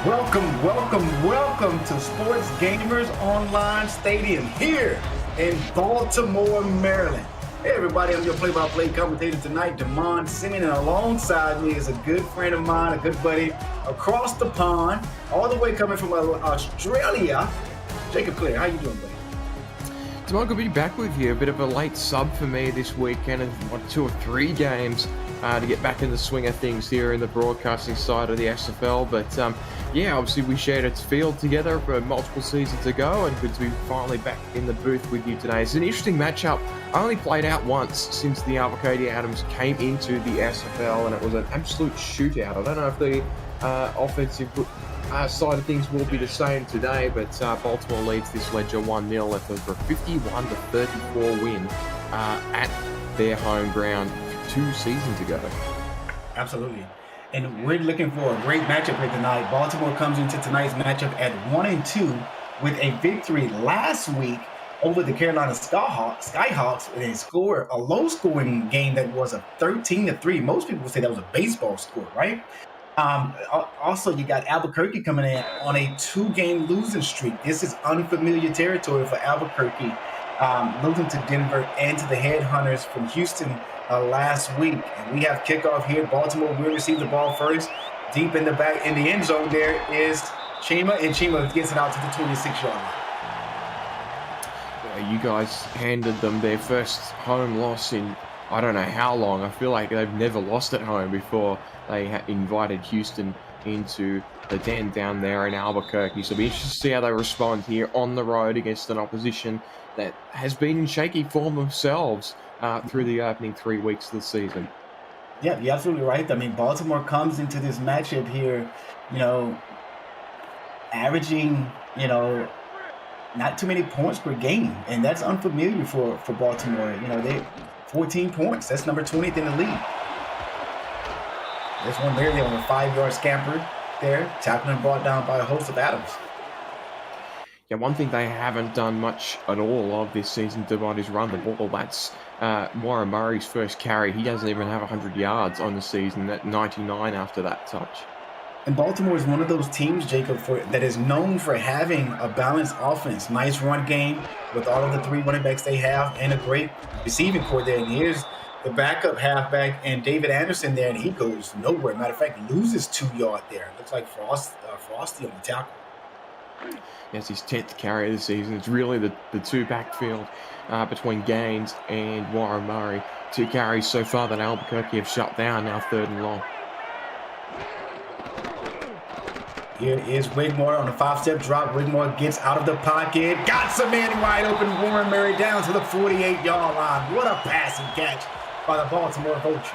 Welcome to Sports Gamers Online Stadium here in Baltimore, Maryland. Hey everybody, I'm your play-by-play commentator tonight, Damon Simeon, and alongside me is a good friend of mine, a good buddy across the pond, all the way coming from Australia, Jacob Clear. How you doing, buddy? Damon, good to be back with you. A bit of a late sub for me this weekend, and 2 or 3 games to get back in the swing of things here in the broadcasting side of the SFL. But yeah, obviously we shared its field together for multiple seasons ago, and good to be finally back in the booth with you today. It's an interesting matchup. I only played out once since the Albuquerque Atoms came into the SFL, and it was an absolute shootout. I don't know if the offensive side of things will be the same today, but Baltimore leads this ledger 1-0 after a 51-34 win at their home ground 2 seasons ago. Absolutely. And we're looking for a great matchup here tonight. Baltimore comes into tonight's matchup at 1-2 with a victory last week over the Carolina Skyhawks in a low-scoring game that was a 13-3. Most people would say that was a baseball score, right? Also, you got Albuquerque coming in on a 2-game losing streak. This is unfamiliar territory for Albuquerque, losing to Denver and to the Headhunters from Houston last week. And we have kickoff here. Baltimore will receive the ball first. Deep in the back, in the end zone, there is Chima, and Chima gets it out to the 26-yard line. You guys handed them their first home loss in I don't know how long. I feel like they've never lost at home before they invited Houston into the den down there in Albuquerque. So it'll be interesting to see how they respond here on the road against an opposition that has been in shaky form themselves through the opening 3 weeks of the season. Yeah, you're absolutely right. I mean, Baltimore comes into this matchup here, averaging, not too many points per game. And that's unfamiliar for Baltimore. They 14 points. That's number 20th in the league. There's one there on a 5-yard scamper there. Tackled and brought down by a host of Adams. Yeah, one thing they haven't done much at all of this season, Devon, is run the ball. That's Warren Murray's first carry. He doesn't even have 100 yards on the season, at 99 after that touch. And Baltimore is one of those teams, Jacob, that is known for having a balanced offense. Nice run game with all of the 3 running backs they have, and a great receiving core there. And here's the backup halfback and David Anderson there, and he goes nowhere. Matter of fact, loses 2 yards there. Looks like Frosty on the tackle. That's his 10th carry of the season. It's really the 2 backfield between Gaines and Warren Murray. 2 carries so far that Albuquerque have shut down, now 3rd and long. Here is Wigmore on a 5-step drop. Wigmore gets out of the pocket. Got some man wide open. Warren Murray down to the 48-yard line. What a passing catch by the Baltimore Vultures.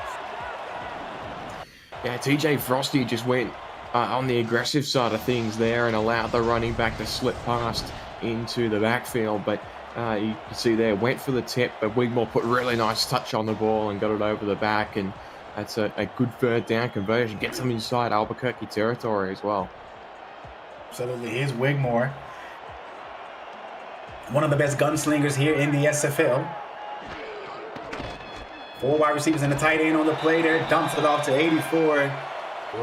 Yeah, TJ Frosty just went on the aggressive side of things there and allowed the running back to slip past into the backfield. But you can see there, went for the tip, but Wigmore put a really nice touch on the ball and got it over the back. And that's a good 3rd down conversion. Gets them inside Albuquerque territory as well. Absolutely. Here's Wigmore, one of the best gunslingers here in the SFL. 4 wide receivers and a tight end on the play there. Dumps it off to 84,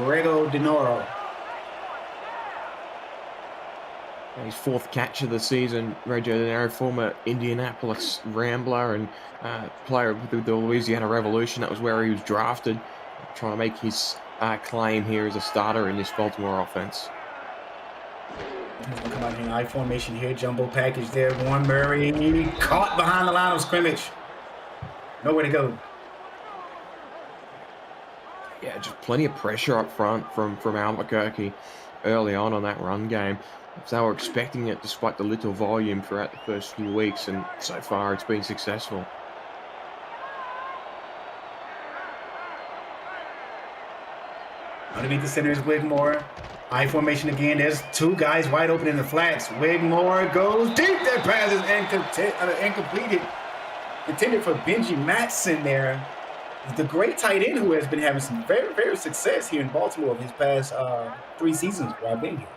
Rego DeNoro. His 4th catch of the season. Rego DeNoro, former Indianapolis Rambler and player with the Louisiana Revolution. That was where he was drafted. Trying to make his claim here as a starter in this Baltimore offense. He's going to come out in I formation here. Jumbo package there. Warren Murray caught behind the line of scrimmage. Nowhere to go. Yeah, just plenty of pressure up front from Albuquerque early on that run game. So they were expecting it despite the little volume throughout the first few weeks, and so far it's been successful. Underneath the center is Wigmore. I formation again. There's 2 guys wide open in the flats. Wigmore goes deep. That pass is incompleted. Intended for Benji Matson there. The great tight end who has been having some very, very success here in Baltimore these past 3 seasons while being here.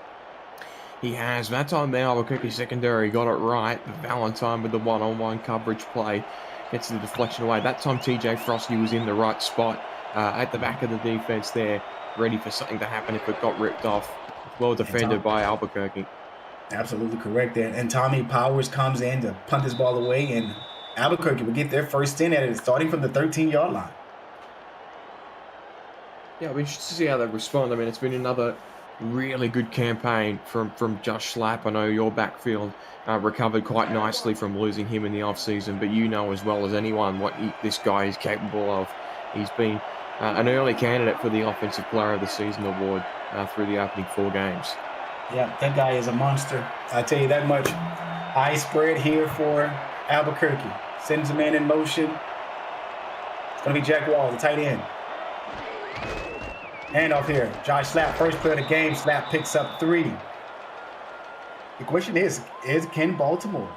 He has. That time the Albuquerque secondary got it right. Valentine with the one-on-one coverage play gets the deflection away. That time TJ Frosty was in the right spot at the back of the defense there, ready for something to happen if it got ripped off. Well And defended by Albuquerque. absolutely correct there. And Tommy Powers comes in to punt this ball away, and Albuquerque will get their first 10 at it, starting from the 13-yard line. Yeah, we should see how they respond. I mean, it's been another really good campaign from Josh Slapp. I know your backfield recovered quite nicely from losing him in the offseason, but you know as well as anyone what this guy is capable of. He's been an early candidate for the Offensive Player of the Season award through the opening 4 games. Yeah, that guy is a monster. I tell you that much. High spread here for Albuquerque. Sends a man in motion. It's going to be Jack Wall, the tight end. Handoff here. Josh Slapp, first play of the game. Slapp picks up 3. The question is can Baltimore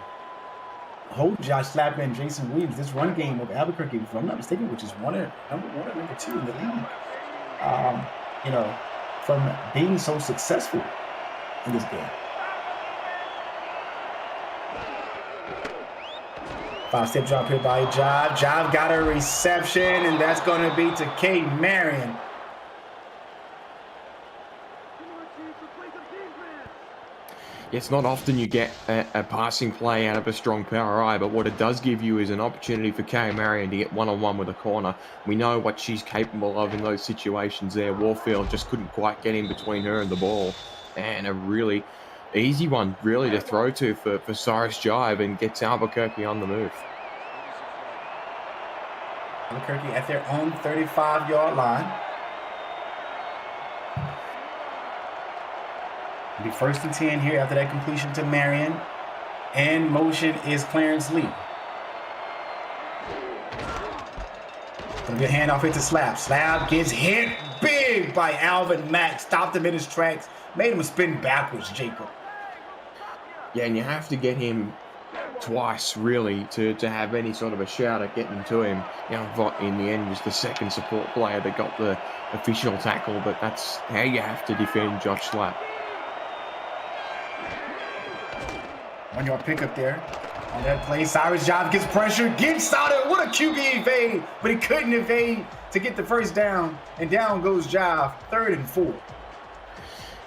hold Josh Slapp and Jason Williams? This run game of Albuquerque, if I'm not mistaken, which is number 1 or number 2 in the league, from being so successful in this game. 5-step drop here by Jive. Jive got a reception, and that's going to be to K. Marion. It's not often you get a passing play out of a strong power eye, but what it does give you is an opportunity for Kay Marion to get one-on-one with a corner. We know what she's capable of in those situations there. Warfield just couldn't quite get in between her and the ball. And a really easy one, really, to throw to for Cyrus Jive, and gets Albuquerque on the move. Albuquerque at their own 35-yard line. It'll be 1st and 10 here after that completion to Marion. And motion is Clarence Lee. Gonna be a handoff here to Slapp. Slapp gets hit big by Alvin Mack. Stopped him in his tracks. Made him spin backwards, Jacob. Yeah, and you have to get him twice, really, to have any sort of a shout at getting to him. Vaught, in the end, was the second support player that got the official tackle, but that's how you have to defend Josh Slapp. 1-yard pickup there. On that play, Cyrus Jive gets pressure, gets out of it. What a QB evade, but he couldn't evade to get the first down. And down goes Jive, 3rd and 4.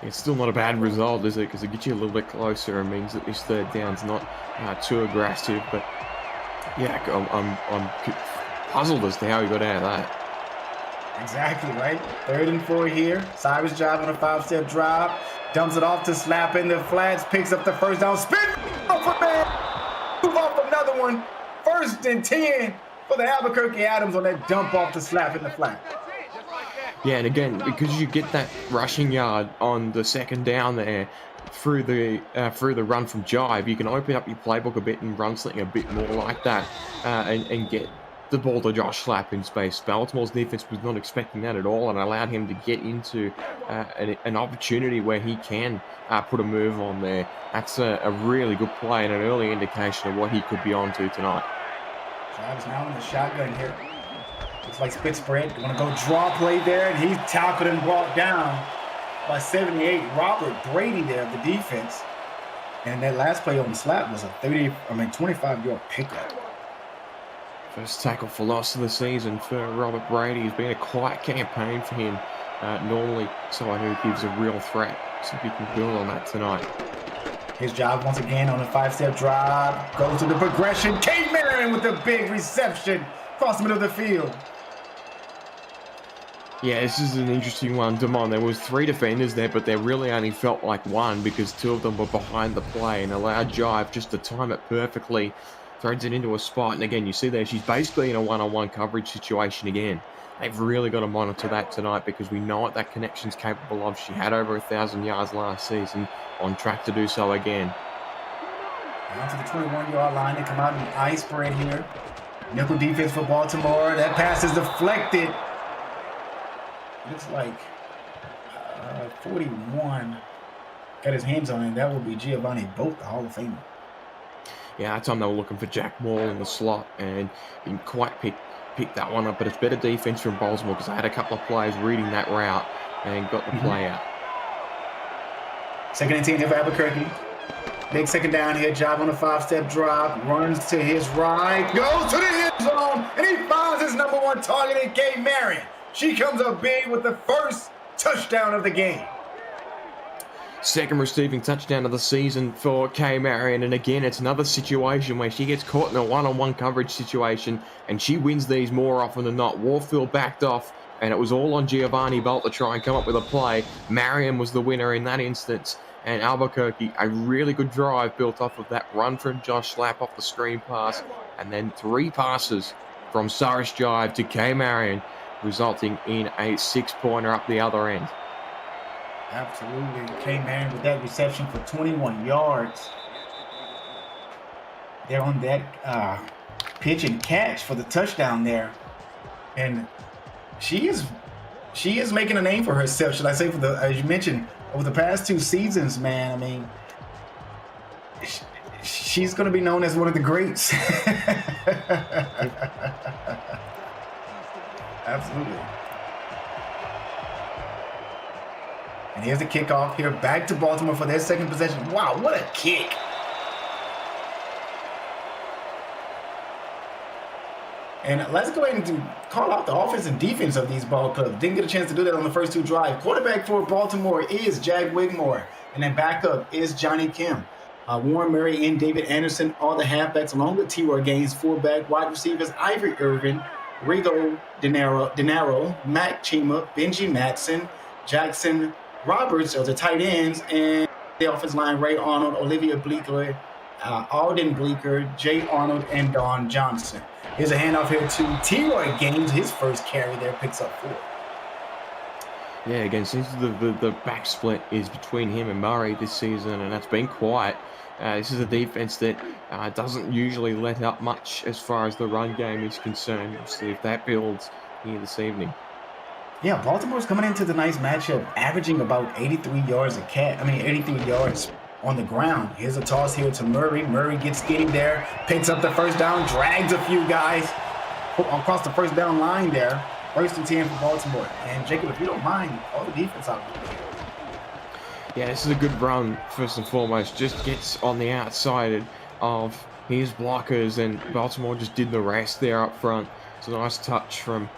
It's still not a bad result, is it? Because it gets you a little bit closer and means that this 3rd down's not too aggressive. But yeah, I'm puzzled as to how he got out of that. Exactly, right? 3rd and 4 here. Cyrus Jive on a 5-step drive. Dumps it off to Slapp in the flats. Picks up the first down. Spin off a man. Move off another one. 1st and 10 for the Albuquerque Adams on that dump off to Slapp in the flat. Yeah, and again, because you get that rushing yard on the 2nd down there through the run from Jive, you can open up your playbook a bit and run something a bit more like that, and get the ball to Josh Slapp in space. Baltimore's defense was not expecting that at all, and allowed him to get into an opportunity where he can put a move on there. That's a really good play and an early indication of what he could be on to tonight. Jive's now in the shotgun here. Looks like split spread. Want to go draw play there, and he's tackled and brought down by 78. Robert Brady there of the defense. And that last play on the Slapp was a 25-yard pickup. First tackle for loss of the season for Robert Brady. It's been a quiet campaign for him. Normally someone who gives a real threat. So if he can build on that tonight. His job once again on a 5-step drive. Goes to the progression. K. Marion with a big reception across the middle of the field. Yeah, this is an interesting one, Damon. There was 3 defenders there, but there really only felt like 1 because 2 of them were behind the play and allowed Jive just to time it perfectly. Throws it into a spot, and again, you see there, she's basically in a one-on-one coverage situation again. They've really got to monitor that tonight because we know what that connection's capable of. She had over 1,000 yards last season, on track to do so again. Down to the 21-yard line. They come out in eye spread here. Nickel defense for Baltimore. That pass is deflected. Looks like 41 got his hands on it. That would be Giovanni Boat, the Hall of Famer. Yeah, that time they were looking for Jack Wall in the slot, and didn't quite pick that one up. But it's better defense from Baltimore because they had a couple of players reading that route and got the play out. 2nd and 10 here for Albuquerque. Big 2nd down here. Jive on a 5-step drive. Runs to his right. Goes to the end zone. And he finds his number 1 target in K. Marion. She comes up big with the first touchdown of the game. Second receiving touchdown of the season for Kay Marion, and again, it's another situation where she gets caught in a one-on-one coverage situation, and she wins these more often than not. Warfield backed off, and it was all on Giovanni Bolt to try and come up with a play. Marion was the winner in that instance, and Albuquerque, a really good drive built off of that run from Josh Slapp off the screen pass, and then 3 passes from Cyrus Jive to Kay Marion, resulting in a 6-pointer up the other end. Absolutely. Came in with that reception for 21 yards. They're on that pitch and catch for the touchdown there. And she is making a name for herself, should I say, as you mentioned, over the past 2 seasons, man. I mean, she's going to be known as one of the greats. Absolutely. And here's the kickoff here, back to Baltimore for their second possession. Wow, what a kick. And let's go ahead and call out the offense and defense of these ball clubs. Didn't get a chance to do that on the first 2 drives. Quarterback for Baltimore is Jack Wigmore. And then backup is Johnny Kim. Warren Murray and David Anderson are the halfbacks, along with T.R. Gaines, fullback, wide receivers, Ivory Irvin, Rigo Denaro, Matt Chima, Benji Matson, Jackson Roberts are the tight ends, and the offensive line, Ray Arnold, Olivia Bleeker, Alden Bleeker, Jay Arnold, and Don Johnson. Here's a handoff here to T.R. Gaines. His first carry there picks up 4. Yeah, again, since the back split is between him and Murray this season, and that's been quiet. This is a defense that doesn't usually let up much as far as the run game is concerned. We'll see if that builds here this evening. Yeah, Baltimore's coming into the nice matchup, averaging about 83 yards on the ground. Here's a toss here to Murray. Murray gets skinny there, picks up the first down, drags a few guys across the first down line there. 1st and 10 for Baltimore. And Jacob, if you don't mind, all the defense out there. Yeah, this is a good run, first and foremost. Just gets on the outside of his blockers, and Baltimore just did the rest there up front. It's a nice touch from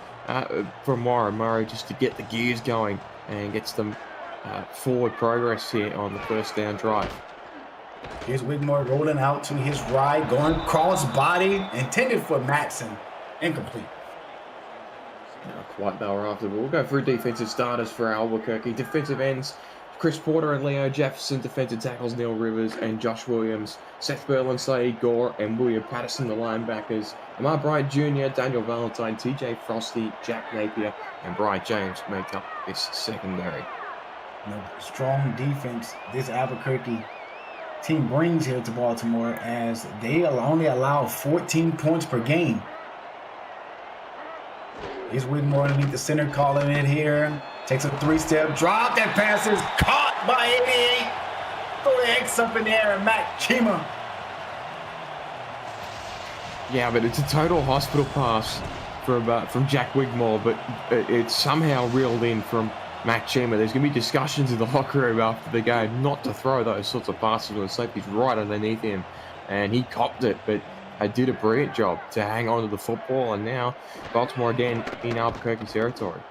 Warren Murray just to get the gears going and gets them forward progress here on the first down drive. Here's Wigmore rolling out to his right, going cross body, intended for Matson, incomplete. Not quite thereafter, but we'll go through defensive starters for Albuquerque. Defensive ends, Chris Porter and Leo Jefferson. Defensive tackles, Neil Rivers and Josh Williams. Seth Berlin, Saeed Gore, and William Patterson, the linebackers. Amar Bryant Jr., Daniel Valentine, TJ Frosty, Jack Napier, and Brian James make up this secondary. Strong defense this Albuquerque team brings here to Baltimore, as they only allow 14 points per game. Here's Wigmore underneath the center, calling it here. Takes a 3-step drop. That pass is caught by 88. Throw the X up in the air, and Matt Chima. Yeah, but it's a total hospital pass from Jack Wigmore, but it's somehow reeled in from Matt Chima. There's going to be discussions in the locker room after the game not to throw those sorts of passes when the safety's right underneath him, and he copped it, but did a brilliant job to hang on to the football, and now Baltimore again in Albuquerque territory.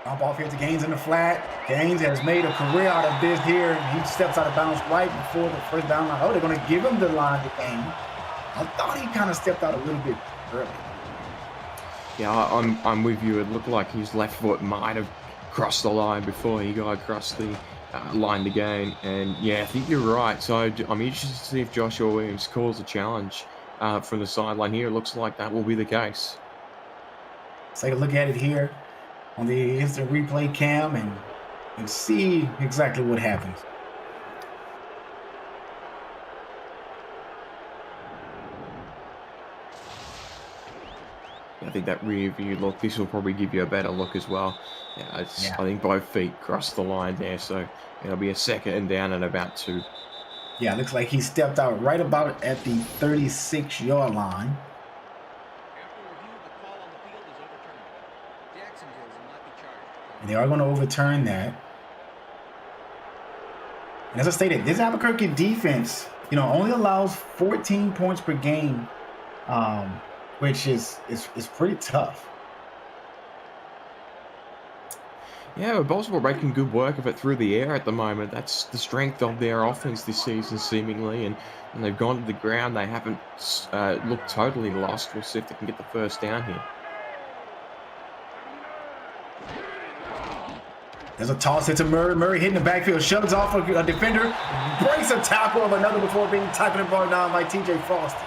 Dump off here to Gaines in the flat. Gaines has made a career out of this here. He steps out of bounds right before the first down line. Oh, they're going to give him the line to game. I thought he kind of stepped out a little bit early. Yeah, I'm with you. It looked like his left foot might have crossed the line before he got across the line to gain. And yeah, I think you're right. So I'm interested to see if Joshua Williams calls a challenge from the sideline here. It looks like that will be the case. Let's take a look at it here on the instant replay cam and see exactly what happens. I think that rear view look, this will probably give you a better look as well. Yeah, I think both feet crossed the line there, so it'll be a second and down at about 2. Yeah, looks like he stepped out right about at the 36-yard line. And they are going to overturn that. And as I stated, this Albuquerque defense, only allows 14 points per game, which is pretty tough. Yeah, but Baltimore making good work of it through the air at the moment. That's the strength of their offense this season, seemingly. And when they've gone to the ground, they haven't looked totally lost. We'll see if they can get the first down here. There's a toss into Murray. Murray hitting the backfield, shoves off a defender, breaks a tackle of another before being tackled and brought down by TJ Frosty.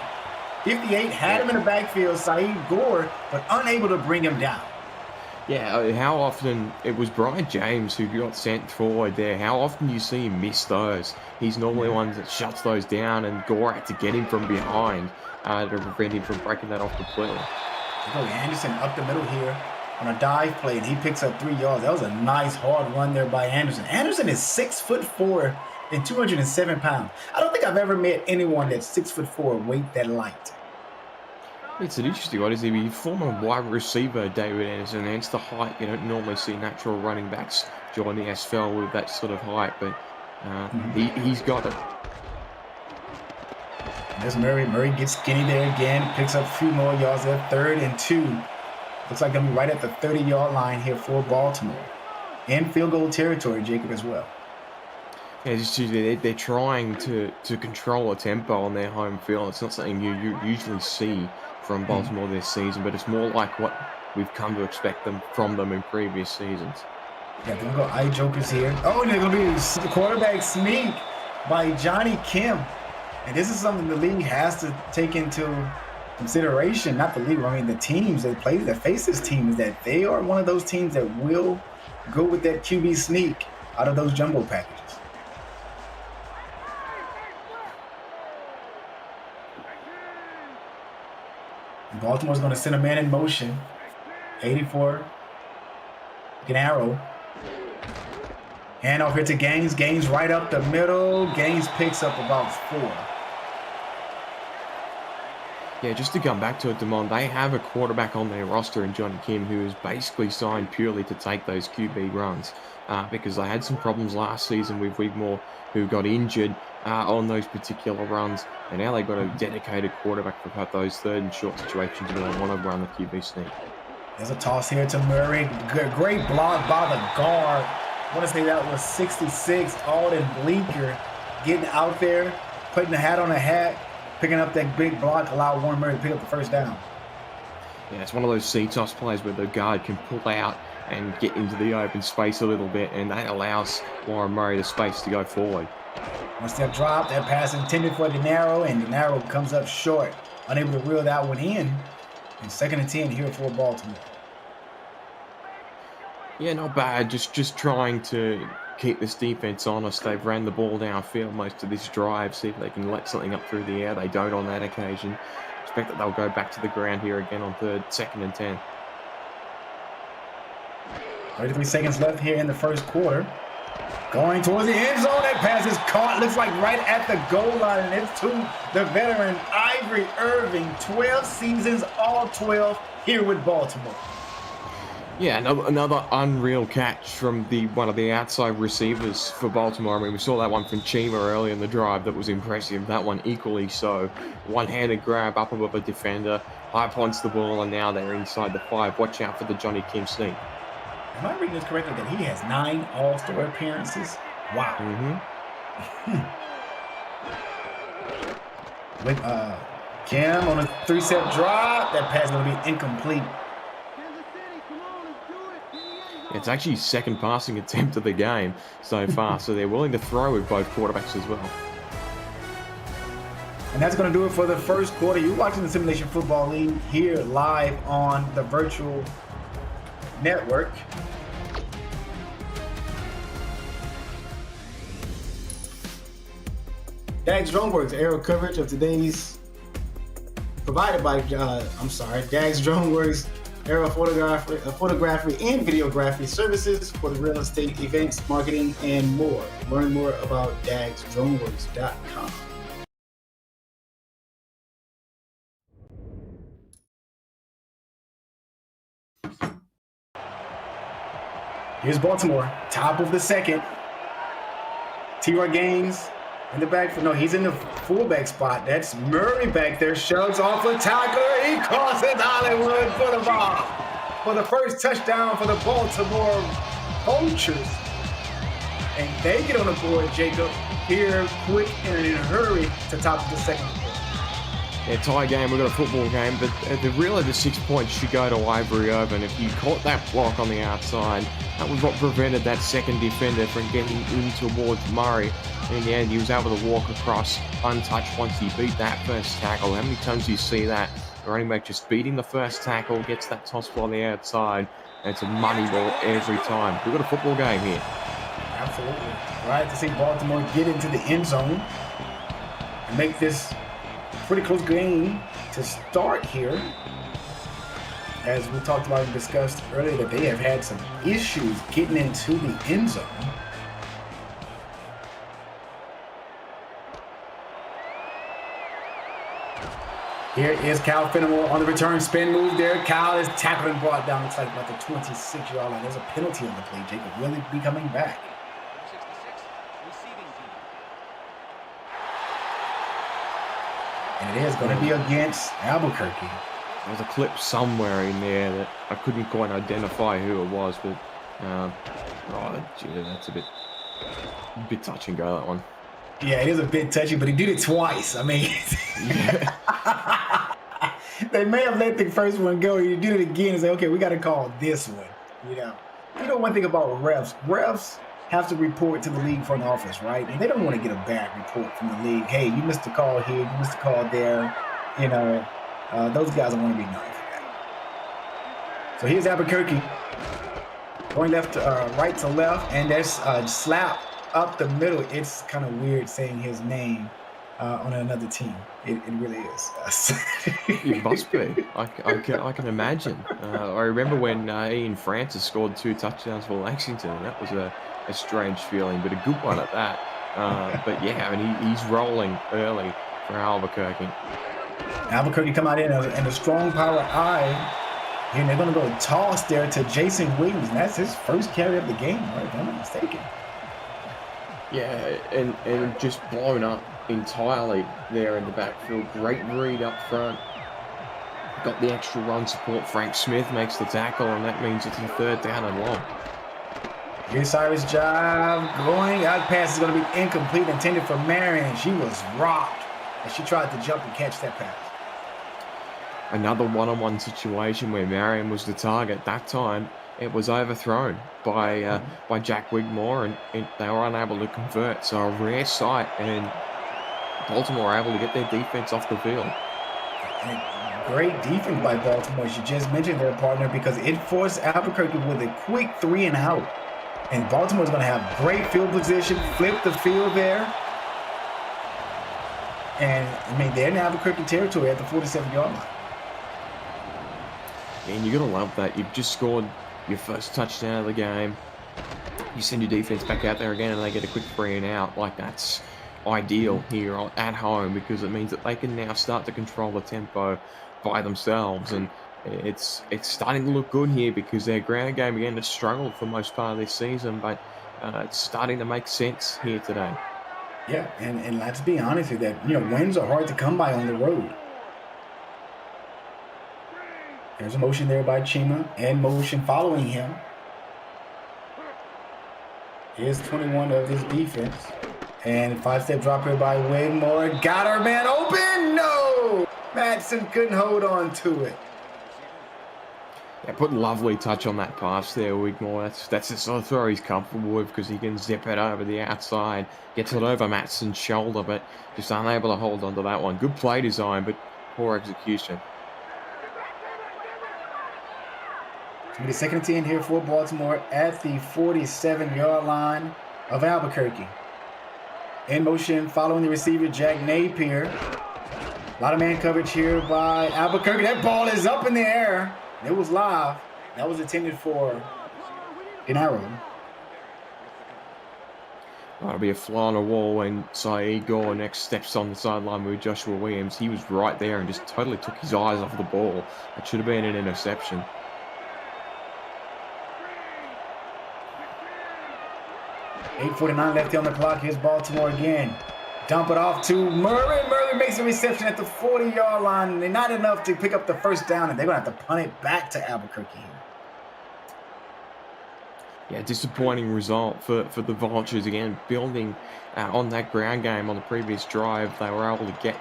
58 had him in the backfield, Saeed Gore, but unable to bring him down. Yeah, how often it was Brian James who got sent forward there. How often do you see him miss those? He's normally one that shuts those down, and Gore had to get him from behind to prevent him from breaking that off completely. Anderson up the middle here on a dive play, and he picks up 3 yards. That was a nice hard run there by Anderson. Anderson is 6'4" and 207 pounds. I don't think I've ever met anyone that's 6'4" weight that light. It's an interesting one, isn't he? Former wide receiver David Anderson, hence the height. You don't normally see natural running backs join the SFL with that sort of height, but he's got it. There's Murray. Murray gets skinny there again, picks up a few more yards there. 3rd and 2. Looks like they'll be right at the 30-yard line here for Baltimore. In field goal territory, Jacob, as well. Yeah, they're trying to control a tempo on their home field. It's not something you usually see from Baltimore this season, but it's more like what we've come to expect from them in previous seasons. Yeah, they're going to go eye jokers here. Oh, and they're going to be the quarterback sneak by Johnny Kim. And this is something the league has to take into consideration. Not the league, I mean the teams that face this team, is that they are one of those teams that will go with that QB sneak out of those jumbo packages. Baltimore's going to send a man in motion. 84. An arrow. Hand off here to Gaines. Gaines right up the middle. Gaines picks up about 4. Yeah, just to come back to it, Damon, they have a quarterback on their roster in Johnny Kim who is basically signed purely to take those QB runs because they had some problems last season with Wigmore who got injured on those particular runs, and now they've got a dedicated quarterback for those 3rd and short situations where they want to run the QB sneak. There's a toss here to Murray. Great block by the guard. I want to say that was 66, Alden Bleeker, getting out there, putting the hat on the hat, picking up that big block, allow Warren Murray to pick up the first down. Yeah, it's one of those C-toss plays where the guard can pull out and get into the open space a little bit, and that allows Warren Murray the space to go forward. One step drop, that pass intended for DeNaro, and DeNaro comes up short, unable to reel that one in. And 2nd and 10 here for Baltimore. Yeah, not bad. Just trying to keep this defense honest. They've ran the ball downfield most of this drive, see if they can let something up through the air. They don't on that occasion. Expect that they'll go back to the ground here again on 2nd and 10. 33 seconds left here in the first quarter. Going towards the end zone. That pass is caught. Looks like right at the goal line. And it's to the veteran, Ivory Irving. 12 seasons, all 12 here with Baltimore. Yeah, another unreal catch from one of the outside receivers for Baltimore. I mean, we saw that one from Chima early in the drive that was impressive. That one equally so. One-handed grab up above a defender, high points the ball, and now they're inside the 5. Watch out for the Johnny Kim sneak. Am I reading this correctly that he has 9 All-Star appearances? Wow. With Kim on a 3-step drop, that pass is going to be incomplete. It's actually 2nd passing attempt of the game so far, so they're willing to throw with both quarterbacks as well. And that's going to do it for the first quarter. You're watching the Simulation Football League here live on the virtual network. Dags Droneworks aerial coverage of today's provided by Dags Droneworks aerial photography and videography services for the real estate events, marketing, and more. Learn more about dagsdroneworks.com. Here's Baltimore, top of the 2nd. T.R. Gaines in the back. No, he's in the fullback spot. That's Murray back there. Shoves off a tackler. He crosses Hollywood for the ball. For the first touchdown for the Baltimore Vultures. And they get on the board, Jacob, here quick and in a hurry to top of the second quarter. Yeah, tie game, we've got a football game, but really the 6 points should go to Ivory Open. If you caught that block on the outside, that was what prevented that second defender from getting in towards Murray. In the end, he was able to walk across untouched once he beat that first tackle. How many times do you see that? The running back just beating the first tackle, gets that toss ball on the outside, and it's a money ball every time. We've got a football game here. Absolutely. Right to see Baltimore get into the end zone and make this pretty close game to start here. As we talked about and discussed earlier, that they have had some issues getting into the end zone. Here is Kyle Fenimore on the return spin move there. Kyle is tackled and brought down. Looks like about the 26-yard line. There's a penalty on the play. Jacob will he be coming back? And it is going to be against Albuquerque. There's a clip somewhere in there that I couldn't quite identify who it was, but gee, that's a bit touch and go, that one. Yeah, it is a bit touchy, but he did it twice. I mean, they may have let the first one go. You did it again and say, okay, we got to call this one. You know one thing about refs have to report to the league front office, right? And they don't want to get a bad report from the league. Hey, you missed a call here, you missed a call there. Those guys don't want to be known for that. So here's Albuquerque going right to left, and there's a slap up the middle. It's kind of weird saying his name on another team. It really is. It must be. I can imagine. I remember when Ian Francis scored 2 touchdowns for Lexington, and that was a strange feeling, but a good one at that. But yeah, I mean, he's rolling early for Albuquerque. Albuquerque come out in a strong power I, and they're going to go toss there to Jason Williams, and that's his first carry of the game, right? If I'm not mistaken. Yeah, and just blown up entirely there in the backfield. Great read up front. Got the extra run support. Frank Smith makes the tackle, and that means it's a 3rd down and long. Here's Cyrus Jive going. That pass is going to be incomplete, intended for Marion. She was rocked as she tried to jump and catch that pass. Another one-on-one situation where Marion was the target. That time, it was overthrown by Jack Wigmore, and they were unable to convert. So a rare sight, and Baltimore were able to get their defense off the field. And great defense by Baltimore, as you just mentioned their partner, because it forced Albuquerque with a quick 3 and out. And Baltimore's going to have great field position, flip the field there. And, I mean, they're in Albuquerque territory at the 47-yard line. And you're going to love that. You've just scored your first touchdown of the game. You send your defense back out there again, and they get a quick 3 and out. Like, that's ideal here at home, because it means that they can now start to control the tempo by themselves. And it's starting to look good here, because their ground game again has struggled for most part of this season, but it's starting to make sense here today. Yeah, and let's be honest with that. Wins are hard to come by on the road. There's a motion there by Chima, and motion following him. Here's 21 of his defense. And 5-step drop here by Wigmore. Got her man open. No! Madsen couldn't hold on to it. Yeah, put lovely touch on that pass there, Wigmore. That's the sort of throw he's comfortable with, because he can zip it over the outside. Gets it over Madsen's shoulder, but just unable to hold on to that one. Good play design, but poor execution. It's going to be 2nd and 10 here for Baltimore at the 47-yard line of Albuquerque. In motion, following the receiver, Jack Napier. A lot of man coverage here by Albuquerque. That ball is up in the air. It was live. That was intended for an arrow. That'll be a fly on the wall when Saeed Gore next steps on the sideline with Joshua Williams. He was right there and just totally took his eyes off the ball. That should have been an interception. .8:49 left on the clock. Here's Baltimore again. Dump it off to Murray. Murray makes a reception at the 40-yard line. They're not enough to pick up the first down, and they're going to have to punt it back to Albuquerque here. Yeah, disappointing result for the Vultures again, building on that ground game on the previous drive. They were able to get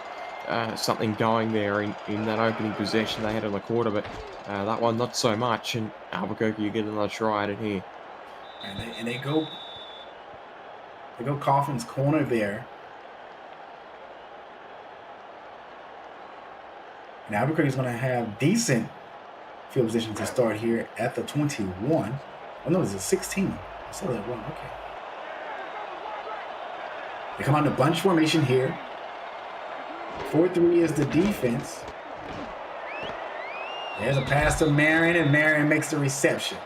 something going there in that opening possession they had on the quarter, but that one not so much. And Albuquerque, you get another try at it here. And they go Coffin's corner there. And Albuquerque is going to have decent field position to start here at the 21. Oh no, it's a 16. I saw that wrong. Okay. They come out in a bunch formation here. 4-3 is the defense. There's a pass to Marion, and Marion makes the reception.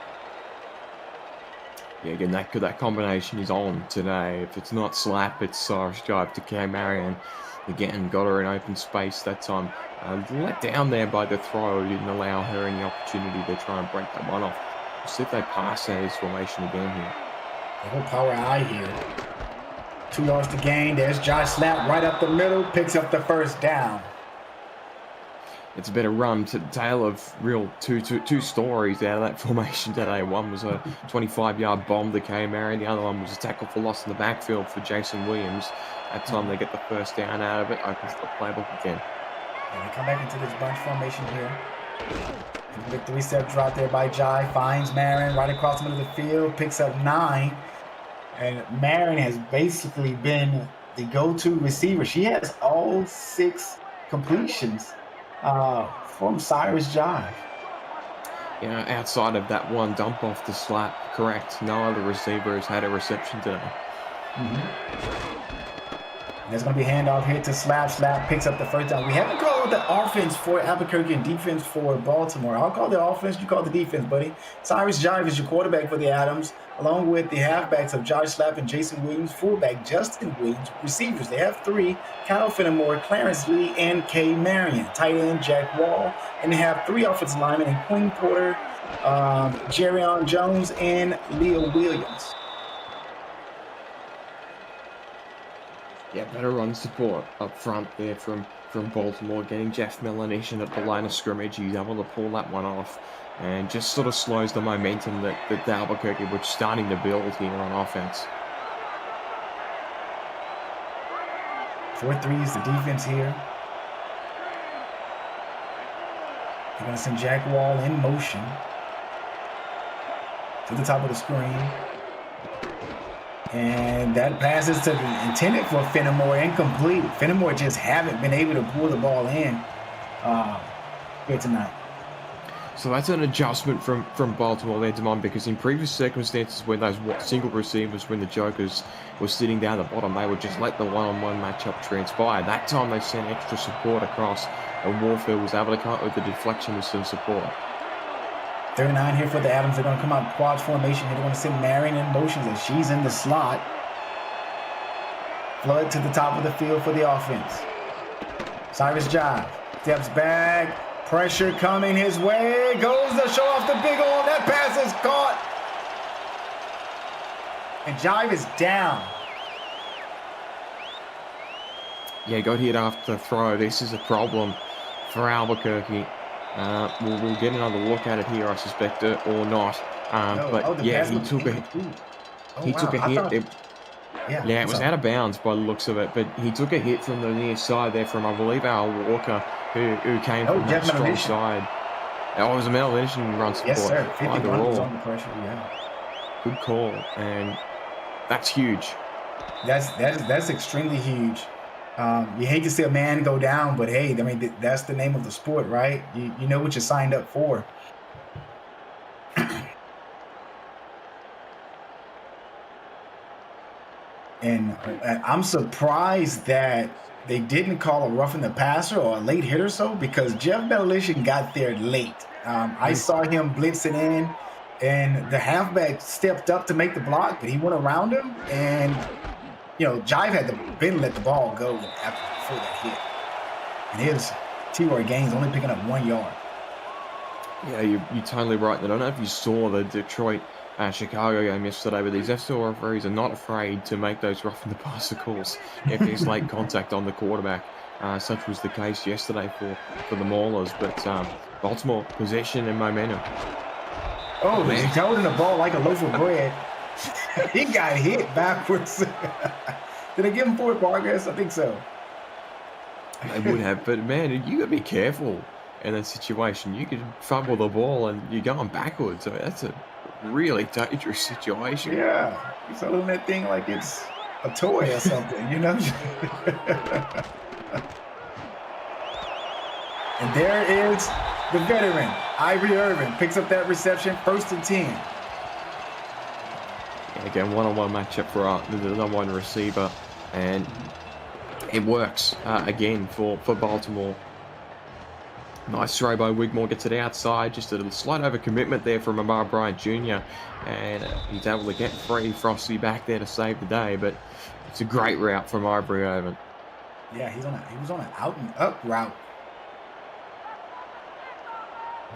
Yeah, again, that combination is on today. If it's not slap, it's Cyrus Jive to K Marion. Again, got her in open space that time. Let down there by the throw. Didn't allow her any opportunity to try and break that one off. See if they pass A's formation again here. The whole power I here. 2 yards to gain. There's Josh Slap right up the middle. Picks up the first down. It's a better run to the tale of real two stories out of that formation today. One was a 25-yard bomb to K Marion. The other one was a tackle for loss in the backfield for Jason Williams. That time they get the first down out of it. Opens the playbook again. And they come back into this bunch formation here. And big 3-step drop there by Jive. Finds Marion right across the middle of the field. Picks up 9. And Marion has basically been the go-to receiver. She has all 6 completions from Cyrus Jive. Yeah, outside of that one dump off the slap, correct. No other receiver has had a reception today. There's going to be a handoff here to Slap. Slap picks up the first down. We haven't called the offense for Albuquerque and defense for Baltimore. I'll call the offense. You call the defense, buddy. Cyrus Jive is your quarterback for the Adams, along with the halfbacks of Josh Slap and Jason Williams, fullback Justin Williams, receivers. They have 3, Kyle Fenimore, Clarence Lee, and K. Marion. Tight end, Jack Wall. And they have 3 offensive linemen in Quinn Porter, Jerrion Jones, and Leo Williams. Yeah, better run support up front there from Baltimore, getting Jeff Melanishin at the line of scrimmage. He's able to pull that one off and just sort of slows the momentum that Albuquerque was starting to build here on offense. 4-3 is the defense here. They're going to send Jack Wall in motion to the top of the screen. And that pass is intended for Fenimore, incomplete. Fenimore just haven't been able to pull the ball in here tonight. So that's an adjustment from Baltimore there, Damon, because in previous circumstances when those single receivers, when the Jokers were sitting down the bottom, they would just let the one-on-one matchup transpire. That time they sent extra support across, and Warfield was able to come up with the deflection with some support. 39 here for the Adams. They're going to come out quad formation. They're going to send Marion in motion as she's in the slot. Flood to the top of the field for the offense. Cyrus Jive steps back. Pressure coming his way. Goes to show off the big arm. That pass is caught. And Jive is down. Yeah, got hit after the throw. This is a problem for Albuquerque. We'll get another look at it here, I suspect, or not. He took a hit. It was out of bounds by the looks of it, but he took a hit from the near side there from, I believe, Al Walker, who came from that strong side. Oh, it was a Melanishin run support. Yes, sir. 51 was under pressure, yeah. Good call, and that's huge. That's extremely huge. You hate to see a man go down, but hey, I mean, that's the name of the sport, right? You know what you signed up for. And I'm surprised that they didn't call a roughing the passer or a late hit or so, because Jeff Melanishin got there late. I saw him blitzing in, and the halfback stepped up to make the block, but he went around him, and Jive had to let the ball go before that hit. And his T-Roy Gaines only picking up 1 yard. Yeah, you're totally right. I don't know if you saw the Detroit Chicago game yesterday, but these FCL referees are not afraid to make those roughing the passer calls if there's late contact on the quarterback. Such was the case yesterday for the Maulers, but Baltimore possession and momentum. Oh, Man. he's holding the ball like a loaf of bread. He got hit backwards. Did they give him forward progress? I think so. They would have, but man, you got to be careful in that situation. You could fumble the ball and you're going backwards. So that's a really dangerous situation. Yeah, he's holding that thing like it's a toy or something, you know? And there is the veteran, Ivory Irvin, picks up that reception, 1st and 10. Yeah, again, one-on-one matchup for the number one receiver, and it works again for Baltimore. Nice throw by Wigmore, gets it outside, just a slight overcommitment there from Amar Bryant Jr. And he's able to get free Frosty back there to save the day, but it's a great route from Ivory Irvin. Yeah, he was on an out and up route.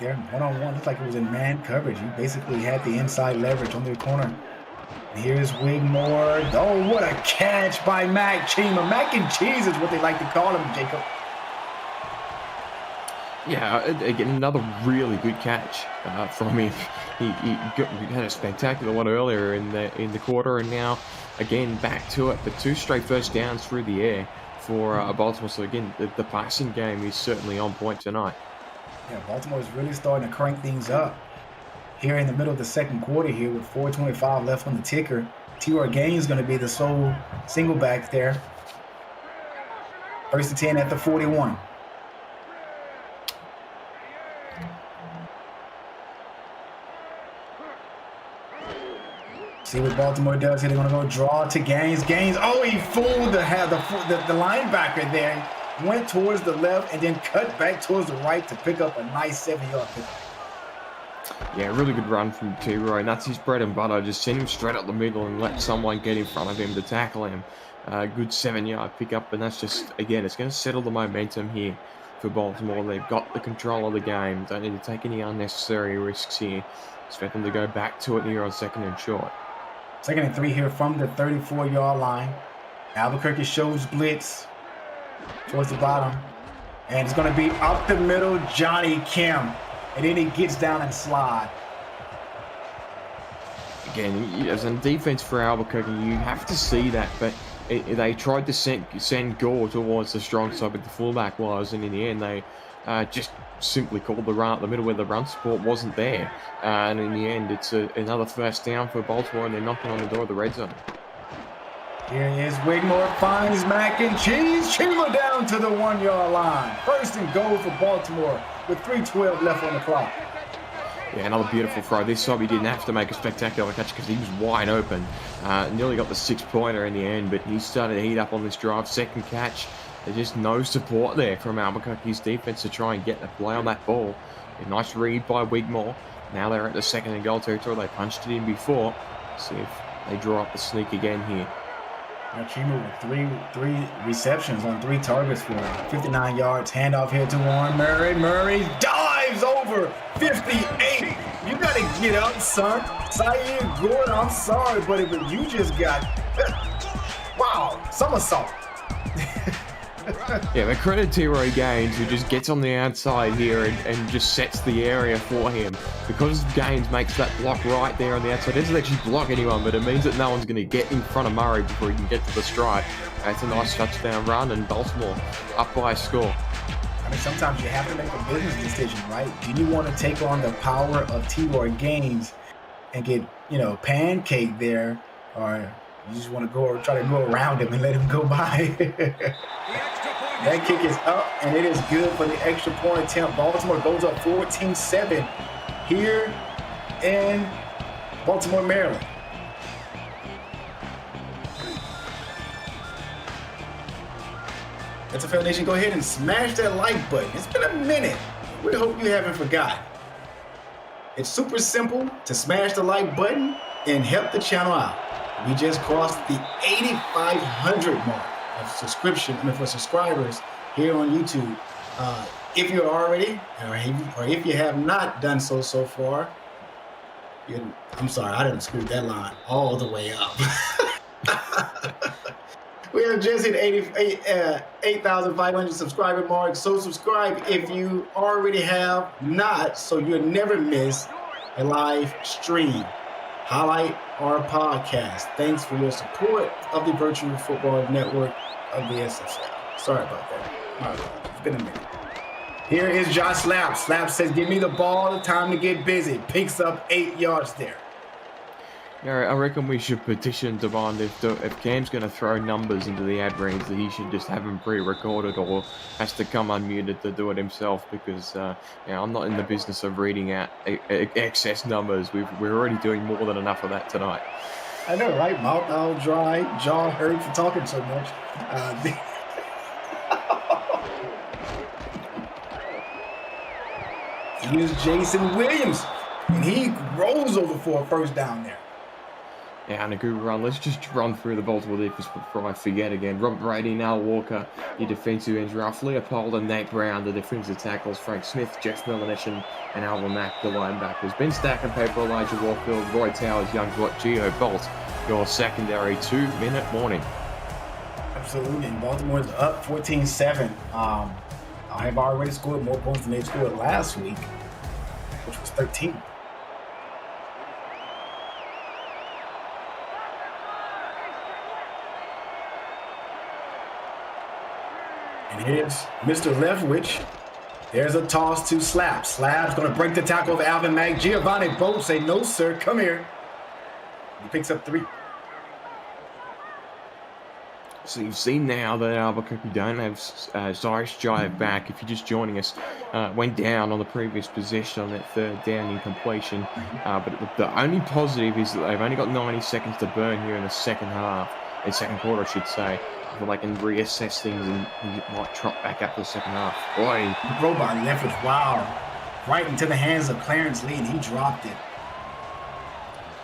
There, one-on-one, looked like it was in man coverage. He basically had the inside leverage on the corner. And here's Wigmore. Oh, what a catch by Mac Chima. Mac and cheese is what they like to call him, Jacob. Yeah, again, another really good catch from him. He had a spectacular one earlier in the quarter, and now again back to it. But 2 straight first downs through the air for Baltimore. So again, the passing game is certainly on point tonight. Yeah, Baltimore is really starting to crank things up here in the middle of the second quarter here with 4:25 left on the ticker. T.R. Gaines is going to be the sole single back there. 1st and 10 at the 41. See what Baltimore does here. They're going to go draw to Gaines. Gaines, oh, he fooled the linebacker there. Went towards the left and then cut back towards the right to pick up a nice 7-yard pickup. Yeah, really good run from T-Roy, and that's his bread and butter. Just send him straight up the middle and let someone get in front of him to tackle him. Good 7-yard pickup, and that's just, again, it's going to settle the momentum here for Baltimore. They've got the control of the game. Don't need to take any unnecessary risks here. Expect them to go back to it here on 2nd and short. 2nd and 3 here from the 34-yard line. Albuquerque shows blitz towards the bottom. And it's going to be up the middle, Johnny Kim. And then he gets down and slide. Again, as a defense for Albuquerque, you have to see that, but they tried to send Gore towards the strong side, but the fullback was, and in the end, they just simply called the run up the middle where the run support wasn't there. And in the end, it's another first down for Baltimore, and they're knocking on the door of the red zone. Here is Wigmore, finds Mac and Cheese. Chima down to the 1-yard line. 1st and goal for Baltimore with 3:12 left on the clock. Yeah, another beautiful throw. This time he didn't have to make a spectacular catch because he was wide open. Nearly got the 6-pointer in the end, but he started to heat up on this drive. 2nd catch. There's just no support there from Albuquerque's defense to try and get the play on that ball. A nice read by Wigmore. Now they're at the 2nd and goal territory. They punched it in before. See if they draw up the sneak again here. Chima with three receptions on 3 targets for 59 yards. Handoff here to Warren Murray. Murray dives over 58. You got to get up, son. Syed Gordon, I'm sorry, but you just got, wow, somersault. Yeah, but credit T-Roy Gaines, who just gets on the outside here and just sets the area for him. Because Gaines makes that block right there on the outside, it doesn't actually block anyone, but it means that no one's going to get in front of Murray before he can get to the strike. It's a nice touchdown run, and Baltimore up by a score. I mean, sometimes you have to make a business decision, right? Do you want to take on the power of T-Roy Gaines and get, pancake there, or you just want to try to go around him and let him go by? That kick is up, and it is good for the extra point attempt. Baltimore goes up 14-7 here in Baltimore, Maryland. SFL Nation, go ahead and smash that like button. It's been a minute. We hope you haven't forgotten. It's super simple to smash the like button and help the channel out. We just crossed the 8,500 mark of for subscribers here on YouTube. If you're already, or if you have not done so far, I'm sorry, I didn't screw that line all the way up. We have just hit 8,500 subscriber mark. So subscribe if you already have not, so you'll never miss a live stream. Highlight our podcast. Thanks for your support of the Virtual Football Network of the SFL. Sorry about that. My bad. It's been a minute. Here is Josh Slap. Slap says, give me the ball, time to get busy. Picks up 8 yards there. Yeah, I reckon we should petition demand if Cam's going to throw numbers into the ad reads, that he should just have them pre-recorded or has to come unmuted to do it himself, because I'm not in the business of reading out excess numbers. We're already doing more than enough of that tonight. I know, right? Mouth all dry, jaw hurt for talking so much. Here's Jason Williams, and he rolls over for a first down there. Yeah, and a good run. Let's just run through the Baltimore defense before I forget again. Rob Brady, Al Walker, your defensive ends, Ralph Leopold and Nate Brown, the defensive tackles, Frank Smith, Jeff Milanesh, and Alvin Mack, the linebackers. Ben Stack and Paper, Elijah Warfield, Roy Towers, Youngblood, Gio Bolt, your secondary 2-minute warning. Absolutely, and Baltimore's up 14-7. I have already scored more points than they scored last week, which was 13. And here's Mr. Leftwich. There's a toss to Slap. Slap's going to break the tackle of Alvin Mack. Giovanni Bolt say, no, sir, come here. He picks up 3. So you've seen now that Albuquerque don't have Cyrus Jive back. If you're just joining us, went down on the previous possession on that third down incompletion. But the only positive is that they've only got 90 seconds to burn here in the second quarter, I should say, before they can reassess things and might trot back up to the second half. Boy, robot Leftwich, wow, right into the hands of Clarence Lee, and he dropped it.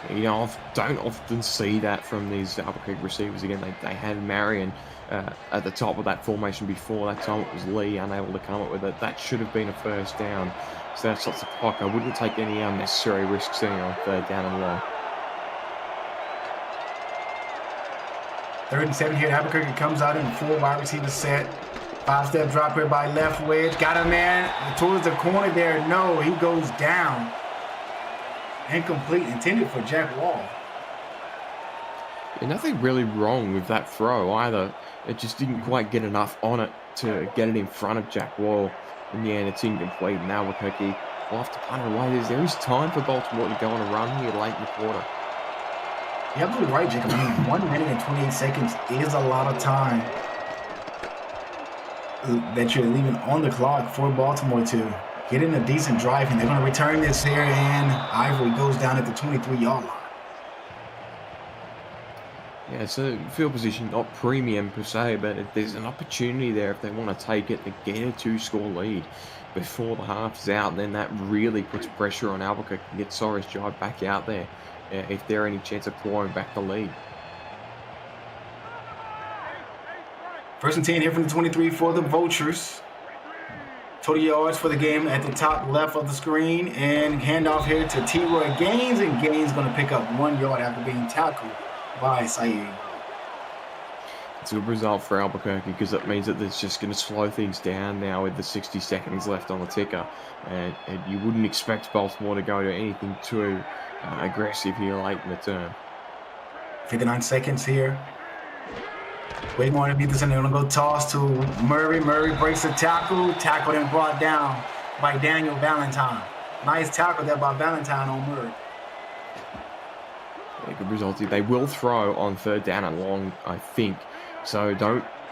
You know, I don't often see that from these Albuquerque receivers. Again, they had Marion at the top of that formation before. That time it was Lee unable to come up with it. That should have been a first down. So that stops the clock. I wouldn't take any unnecessary risks here on third down and long. 3rd and 7 here. Albuquerque comes out in 4 wide receiver set. 5-step drop here by Leftwich. Got a man towards the corner there. No, he goes down. Incomplete, intended for Jack Wall. Yeah, nothing really wrong with that throw either. It just didn't quite get enough on it to get it in front of Jack Wall. In the end, it's incomplete. And Albuquerque will have to punt it away. There is time for Baltimore to go on a run here late in the quarter. You're absolutely right, Jacob. I mean, 1 minute and 28 seconds is a lot of time that you're leaving on the clock for Baltimore to get in a decent drive, and they're going to return this here, and Ivory goes down at the 23-yard line. Yeah, it's a field position, not premium per se, but there's an opportunity there if they want to take it to get a 2-score lead before the half is out. Then that really puts pressure on Albuquerque to get Cyrus Jive back out there if there any chance of clawing back the lead. 1st and 10 here from the 23 for the Vultures. Total yards for the game at the top left of the screen, and handoff here to T-Roy Gaines, and Gaines going to pick up 1 yard after being tackled by Saeed. It's a good result for Albuquerque because that means that it's just going to slow things down now with the 60 seconds left on the ticker, and you wouldn't expect Baltimore to go to anything too aggressive here late in the term. 59 seconds here. Way more to beat this, and they're going to go toss to Murray. Murray breaks the tackle. Tackled and brought down by Daniel Valentine. Nice tackle there by Valentine on Murray. Yeah, good result. They will throw on 3rd down and long, I think. So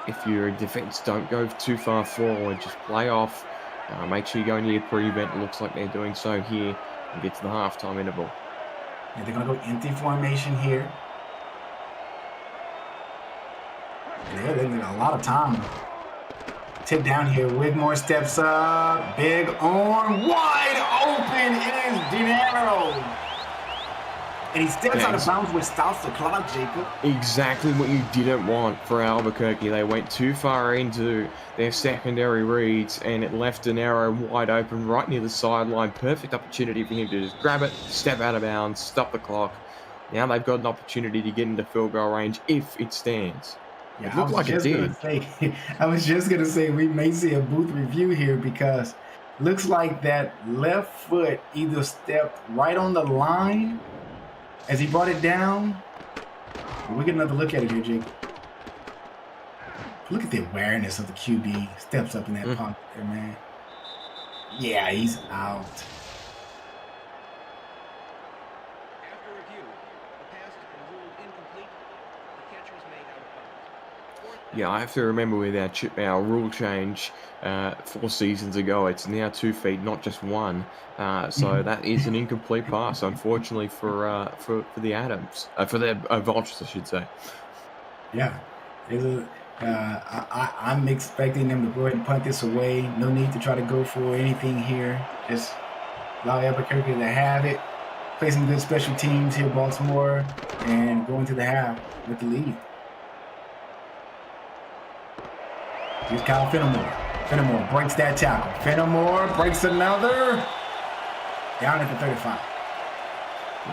if you're in defense, don't go too far forward. Just play off. Make sure you go into your prevent. It looks like they're doing so here and get to the halftime interval. Yeah, they're going to go empty formation here. Yeah, they need a lot of time. Tip down here. Wigmore steps up. Big arm. Wide open. It is Dinero. And he steps out of bounds, which stops the clock, Jacob. Exactly what you didn't want for Albuquerque. They went too far into their secondary reads, and it left Dinero wide open right near the sideline. Perfect opportunity for him to just grab it, step out of bounds, stop the clock. Now they've got an opportunity to get into field goal range if it stands. Yeah, it looked like it did. I was just going to say we may see a booth review here because Looks like that left foot either stepped right on the line as he brought it down. We get another look at it here, Jake. Look at the awareness of the QB. Steps up in that pocket there, man. Yeah, he's out. After review, the pass has been ruled incomplete. The catch was made out of bounds. Yeah, I have to remember with our rule change 4 seasons ago, it's now 2 feet, not just one. So that is an incomplete pass, unfortunately for the Adams, for the Vultures, I should say. Yeah, I'm expecting them to go ahead and punt this away. No need to try to go for anything here. Just allow Albuquerque to have it. Play some good special teams here, Baltimore, and go into the half with the lead. Here's Kyle Fenimore. Fenimore breaks that tackle. Fenimore breaks another. Down at the 35.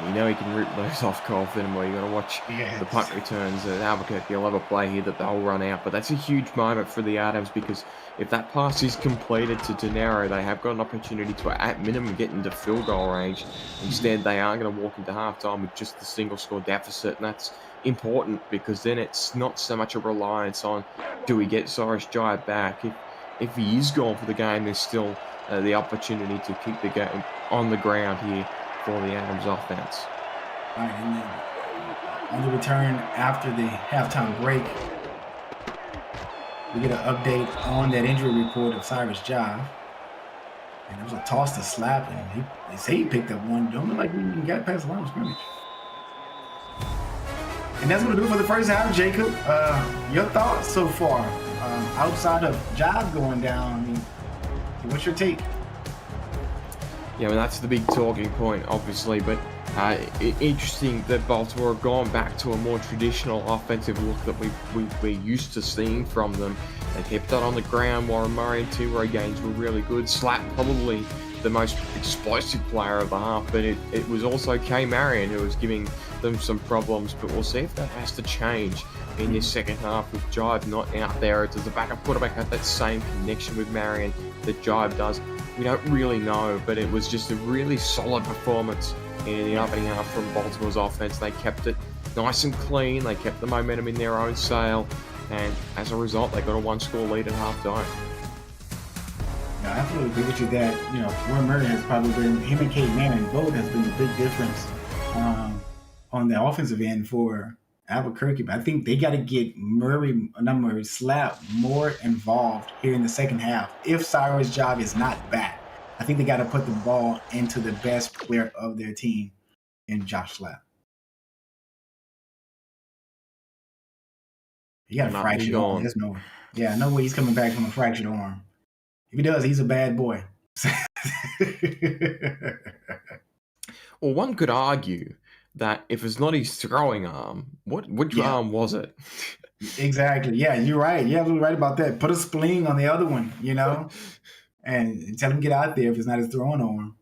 You know he can rip those off, Cole Fenimore. You got to watch the punt returns. Albuquerque will have a play here that they'll run out, but that's a huge moment for the Adams because if that pass is completed to Denaro, they have got an opportunity to, at minimum, get into field goal range. Instead, they are going to walk into halftime with just the single score deficit, and that's important because then it's not so much a reliance on do we get Cyrus Jive back. If he is gone for the game, there's still the opportunity to keep the game on the ground here for the Adams offense. All right, and then on the return after the halftime break, we get an update on that injury report of Cyrus Jive. And it was a toss to slap, and they say he picked up one. Don't look like we even got past the line of scrimmage. And that's going to do it for the first half, Jacob. Your thoughts so far, outside of Jive going down, I mean, what's your take? Yeah, I mean, that's the big talking point, obviously, but interesting that Baltimore have gone back to a more traditional offensive look that we're used to seeing from them. They kept that on the ground. Warren Murray and two-row gains were really good. Slap probably the most explosive player of the half, but it was also K. Marion who was giving them some problems, but we'll see if that has to change in this second half with Jive not out there. Does the backup quarterback have that same connection with Marion that Jive does? We don't really know, but it was just a really solid performance in the opening half from Baltimore's offense. They kept it nice and clean. They kept the momentum in their own sail, and as a result, they got a one-score lead at halftime. Yeah, I absolutely agree with you that, Warren Murray has probably been, him and Kate Manning both has been the big difference on the offensive end for Albuquerque. But I think they got to get Slap more involved here in the second half. If Cyrus Jive is not back, I think they got to put the ball into the best player of their team in Josh Slap. He got a fractured arm. There's no way he's coming back from a fractured arm. If he does, he's a bad boy. Well, one could argue that if it's not his throwing arm, which arm was it? Exactly. Yeah, you're right. You're absolutely right about that. Put a spleen on the other one, and tell him get out there if it's not his throwing arm.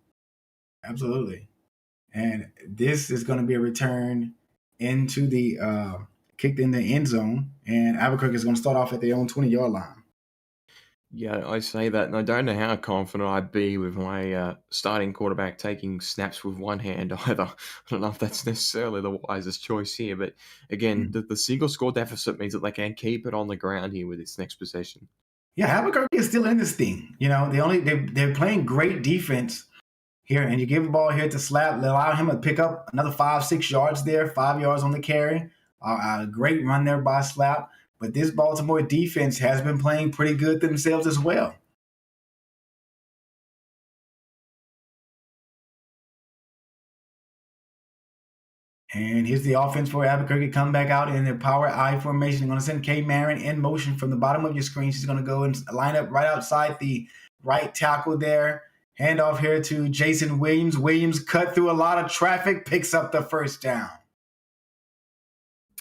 Absolutely. And this is going to be a return into the kicked in the end zone, and Albuquerque is going to start off at their own 20-yard line. Yeah, I say that, and I don't know how confident I'd be with my starting quarterback taking snaps with one hand either. I don't know if that's necessarily the wisest choice here, but again, the single score deficit means that they can keep it on the ground here with this next possession. Yeah, Albuquerque is still in this thing. They're playing great defense here, and you give the ball here to Slap, allow him to pick up another 5-6 yards there, 5 yards on the carry. A great run there by Slap. But this Baltimore defense has been playing pretty good themselves as well. And here's the offense for Albuquerque. Come back out in their power I formation. They're going to send Kay Marin in motion from the bottom of your screen. She's going to go and line up right outside the right tackle there. Hand off here to Jason Williams. Williams cut through a lot of traffic, picks up the first down.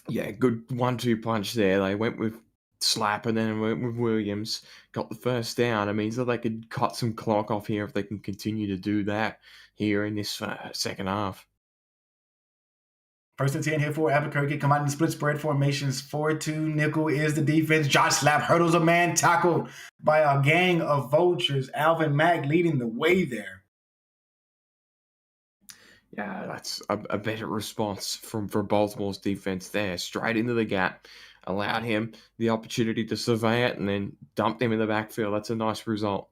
Yeah, good 1-2 punch there. They went with Slap and then went with Williams. Got the first down. It means that they could cut some clock off here if they can continue to do that here in this second half. First and 10 here for Albuquerque. Come out in split spread formations. 4-2 nickel is the defense. Josh Slap hurdles a man, tackled by a gang of vultures. Alvin Mack leading the way there. Yeah, that's a better response from Baltimore's defense there. Straight into the gap, allowed him the opportunity to survey it, and then dumped him in the backfield. That's a nice result.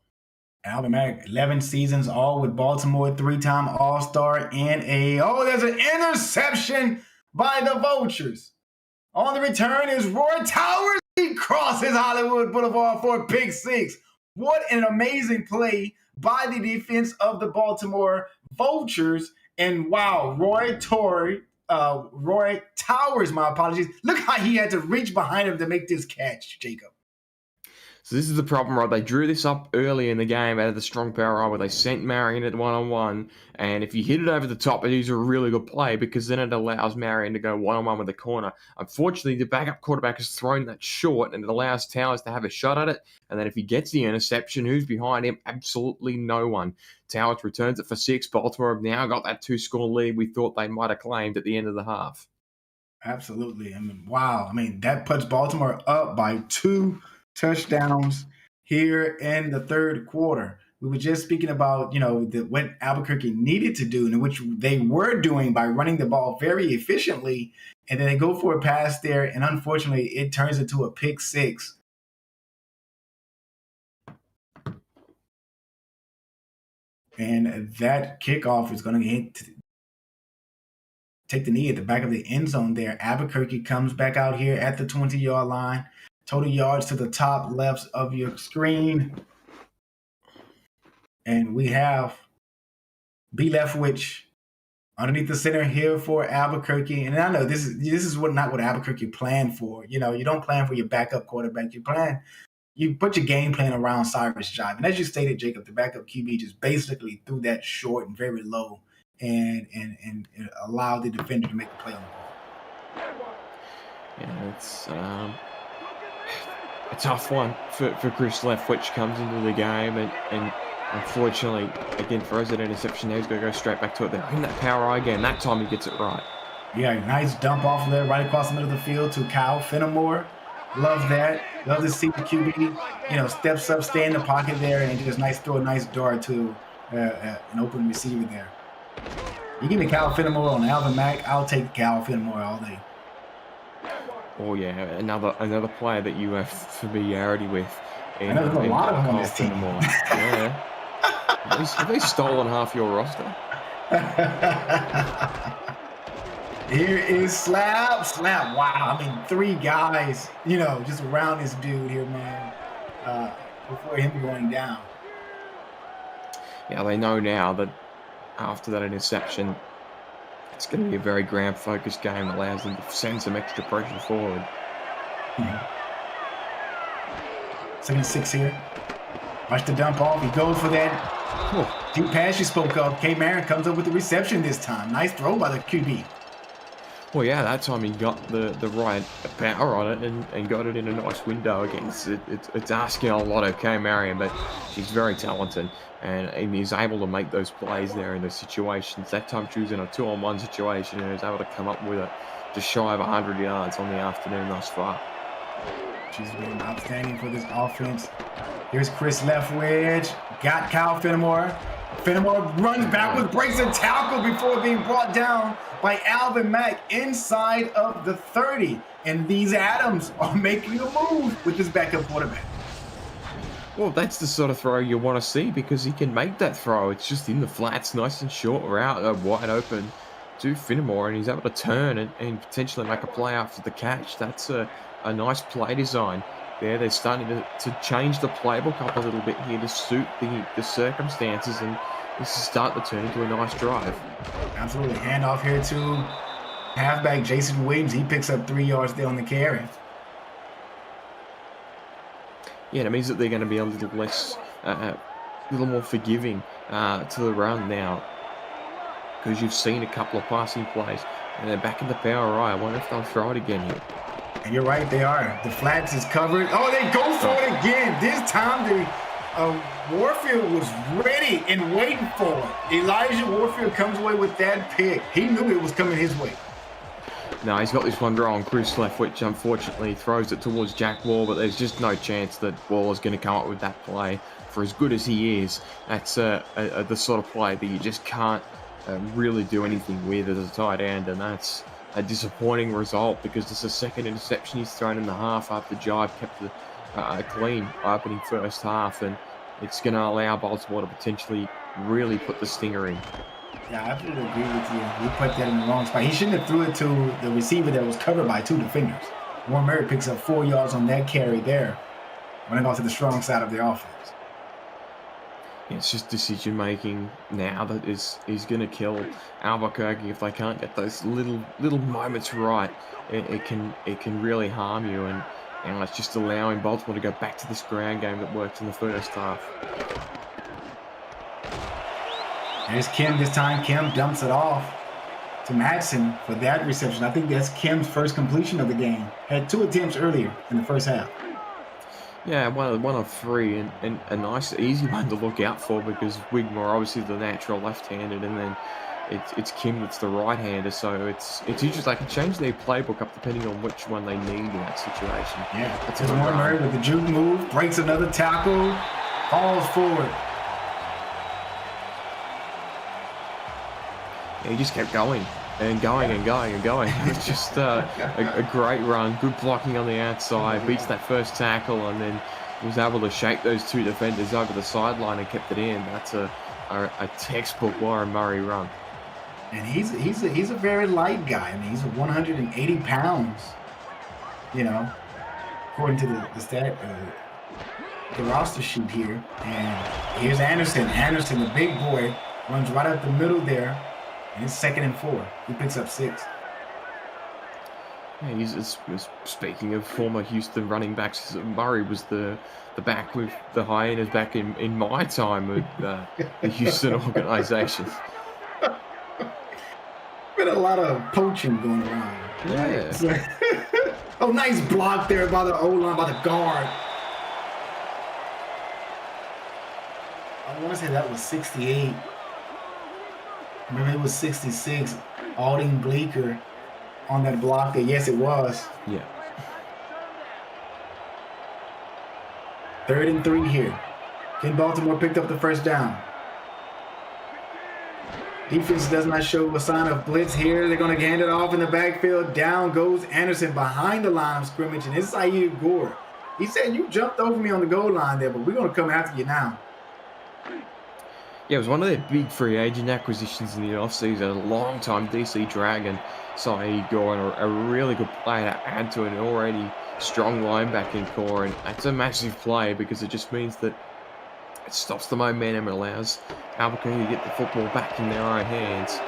Alvin Mack, 11 seasons all with Baltimore, 3-time All-Star, and there's an interception by the Vultures. On the return is Roy Towers. He crosses Hollywood Boulevard for a pick six. What an amazing play by the defense of the Baltimore Vultures. And wow, Roy Towers, my apologies. Look how he had to reach behind him to make this catch, Jacob. So this is the problem, right? They drew this up early in the game out of the strong power eye where they sent Marion at one-on-one. And if you hit it over the top, it is a really good play because then it allows Marion to go one-on-one with the corner. Unfortunately, the backup quarterback has thrown that short and it allows Towers to have a shot at it. And then if he gets the interception, who's behind him? Absolutely no one. Towers returns it for 6. Baltimore have now got that 2-score lead we thought they might have claimed at the end of the half. Absolutely. I mean, wow. I mean, that puts Baltimore up by 2 touchdowns here in the third quarter. We were just speaking about, what Albuquerque needed to do, and which they were doing by running the ball very efficiently. And then they go for a pass there, and unfortunately, it turns into a pick six. And that kickoff is going to take the knee at the back of the end zone there. Albuquerque comes back out here at the 20-yard line. Total yards to the top left of your screen. And we have B. Leftwich underneath the center here for Albuquerque. And I know this is not what Albuquerque planned for. You don't plan for your backup quarterback. You put your game plan around Cyrus Jive. And as you stated, Jacob, the backup QB just basically threw that short and very low and allowed the defender to make a play on the ball. Yeah, it's a tough one for Chris Leftwich comes into the game and unfortunately, again, throws that interception. Now he's going to go straight back to it. They're in that power eye again. That time he gets it right. Yeah, nice dump off there right across the middle of the field to Kyle Fenimore. Love that. Love to see the QB, steps up, stay in the pocket there, and just throw a nice dart to an open receiver there. You give me Kyle Fenimore on Alvin Mack, I'll take Kyle Fenimore all day. Oh yeah, another player that you have familiarity with. I know there's a lot of them on this team. Yeah. Have they stolen half your roster? Here is Slap. Wow, I mean, 3 guys, just around this dude here, man, before him going down. Yeah, they know now that after that interception, it's going to be a very ground-focused game that allows them to send some extra pressure forward. 76 here. Watch the dump off. He goes for that deep pass you spoke of. K. Marin comes up with the reception this time. Nice throw by the QB. Well, yeah, that time he got the right power on it and got it in a nice window again. It's asking a lot of K. Marion, but she's very talented and he's able to make those plays there in those situations. That time she was in a 2-on-1 situation and he was able to come up with it just shy of 100 yards on the afternoon thus far. She's been outstanding for this offense. Here's Chris Leftwich. Got Kyle Fenimore. Fenimore runs backwards, breaks a tackle before being brought down by Alvin Mack inside of the 30. And these Adams are making a move with this backup quarterback. Well, that's the sort of throw you want to see because he can make that throw. It's just in the flats, nice and short, route, wide open to Fenimore, and he's able to turn and potentially make a play after the catch. That's a nice play design. They're starting to change the playbook up a little bit here to suit the circumstances, and this is starting to turn into a nice drive. Absolutely. Handoff here to halfback Jason Williams. He picks up 3 yards there on the carry. Yeah, it means that they're going to be a little less, a little more forgiving to the run now, because you've seen a couple of passing plays, and they're back in the power eye. I wonder if they'll throw it again here. And you're right, they are. The flats is covered. Oh, they go for it again. This time, Warfield was ready and waiting for it. Elijah Warfield comes away with that pick. He knew it was coming his way. No, he's got this one draw on Chris left, which unfortunately throws it towards Jack Wall, but there's just no chance that Wall is going to come up with that play. For as good as he is, that's the sort of play that you just can't really do anything with as a tight end, and that's a disappointing result because it's the second interception he's thrown in the half after Jive kept a clean opening first half, and it's going to allow Baltimore to potentially really put the stinger in. Yeah, I absolutely agree with you. He put that in the wrong spot. He shouldn't have threw it to the receiver that was covered by 2 defenders. Warren Murray picks up 4 yards on that carry there, running off to the strong side of their offense. Yeah, it's just decision making now that is going to kill Albuquerque if they can't get those little moments right. It can really harm you, and it's just allowing Baltimore to go back to this ground game that worked in the first half. There's Kim this time. Kim dumps it off to Madsen for that reception. I think that's Kim's first completion of the game. Had 2 attempts earlier in the first half. Yeah, one of 3, and a nice, easy one to look out for because Wigmore obviously the natural left-handed, and then it's Kim that's the right-hander. So it's interesting. They can change their playbook up depending on which one they need in that situation. Yeah, that's Warren Murray with the juke move, breaks another tackle, falls forward. Yeah, he just kept going and going and going and going. It's just a great run, good blocking on the outside, beats that first tackle, and then was able to shake those 2 defenders over the sideline and kept it in. That's a textbook Warren Murray run. And he's a very light guy. I mean, he's 180 pounds. You know, according to the roster sheet here. And here's Anderson. Anderson, the big boy, runs right up the middle there. And it's 2nd and 4. He picks up 6. Yeah, he's speaking of former Houston running backs. Murray was the back with the hyenas back in my time with the Houston organization. Been a lot of poaching going around. Yeah. So, oh, nice block there by the O-line, by the guard. I want to say that was 68. Maybe it was 66. Alding Bleeker on that block there. Yes, it was. Yeah. 3rd and 3 here. Ken Baltimore picked up the first down. Defense does not show a sign of blitz here. They're going to hand it off in the backfield. Down goes Anderson behind the line of scrimmage, and it's Saeed Gore. He said, "You jumped over me on the goal line there, but we're going to come after you now." Yeah, it was one of their big free agent acquisitions in the offseason. A long-time DC Dragon, Saeed Gore, and a really good player to add to an already strong linebacking core. And that's a massive play because it just means that it stops the momentum and allows Albuquerque to get the football back in their own hands.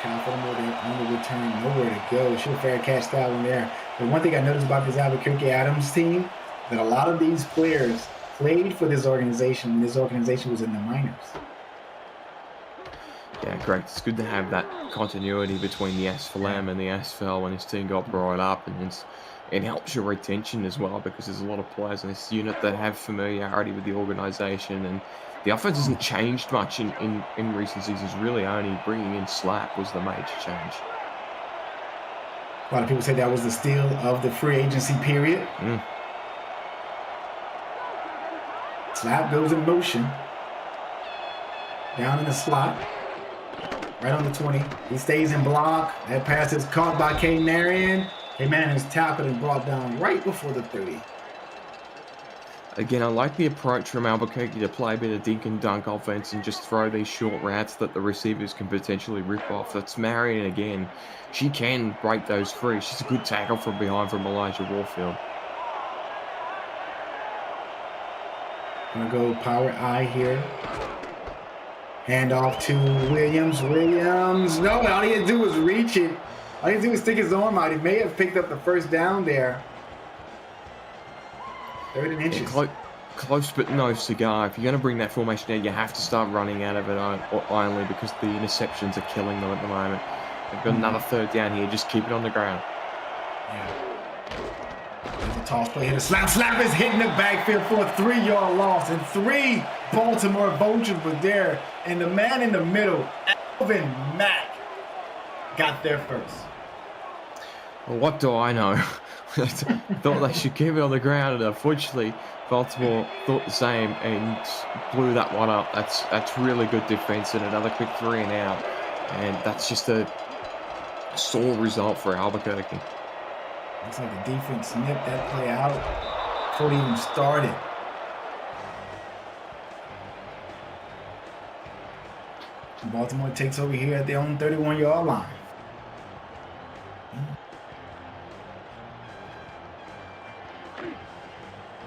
On the return, nowhere to go. Should have fair catch that one there. But one thing I noticed about this Albuquerque Adams team, that a lot of these players played for this organization when this organization was in the minors. Yeah, great. It's good to have that continuity between the SFL and the SFL when this team got brought up, and it helps your retention as well because there's a lot of players in this unit that have familiarity with the organization, and the offense hasn't changed much in recent seasons. Really, only bringing in Slap was the major change. A lot of people say that was the steal of the free agency period. Slap goes in motion. Down in the slot. Right on the 20. He stays in block. That pass is caught by K. Marion. K. Marion is tackled and brought down right before the 30. Again, I like the approach from Albuquerque to play a bit of dink and dunk offense and just throw these short routes that the receivers can potentially rip off. That's Marion again. She can break those free. She's a good tackle from behind from Elijah Warfield. Gonna go power I here. Hand off to Williams. No, all he had to do was reach it. All he had to do was stick his arm out. He may have picked up the first down there. 30 inches. Yeah, close but no cigar. If you're going to bring that formation in, you have to start running out of it only because the interceptions are killing them at the moment. They've got another 3rd down here. Just keep it on the ground. Yeah. There's a toss play here. Slap is hitting the backfield for a 3-yard loss. And 3 Baltimore Vultures were there. And the man in the middle, Alvin Mack, got there first. Well, what do I know? I thought they should keep it on the ground, and unfortunately, Baltimore thought the same and blew that one up. That's really good defense, and another quick 3 and out, and that's just a sore result for Albuquerque. Looks like the defense snipped that play out before it even started. Baltimore takes over here at their own 31-yard line.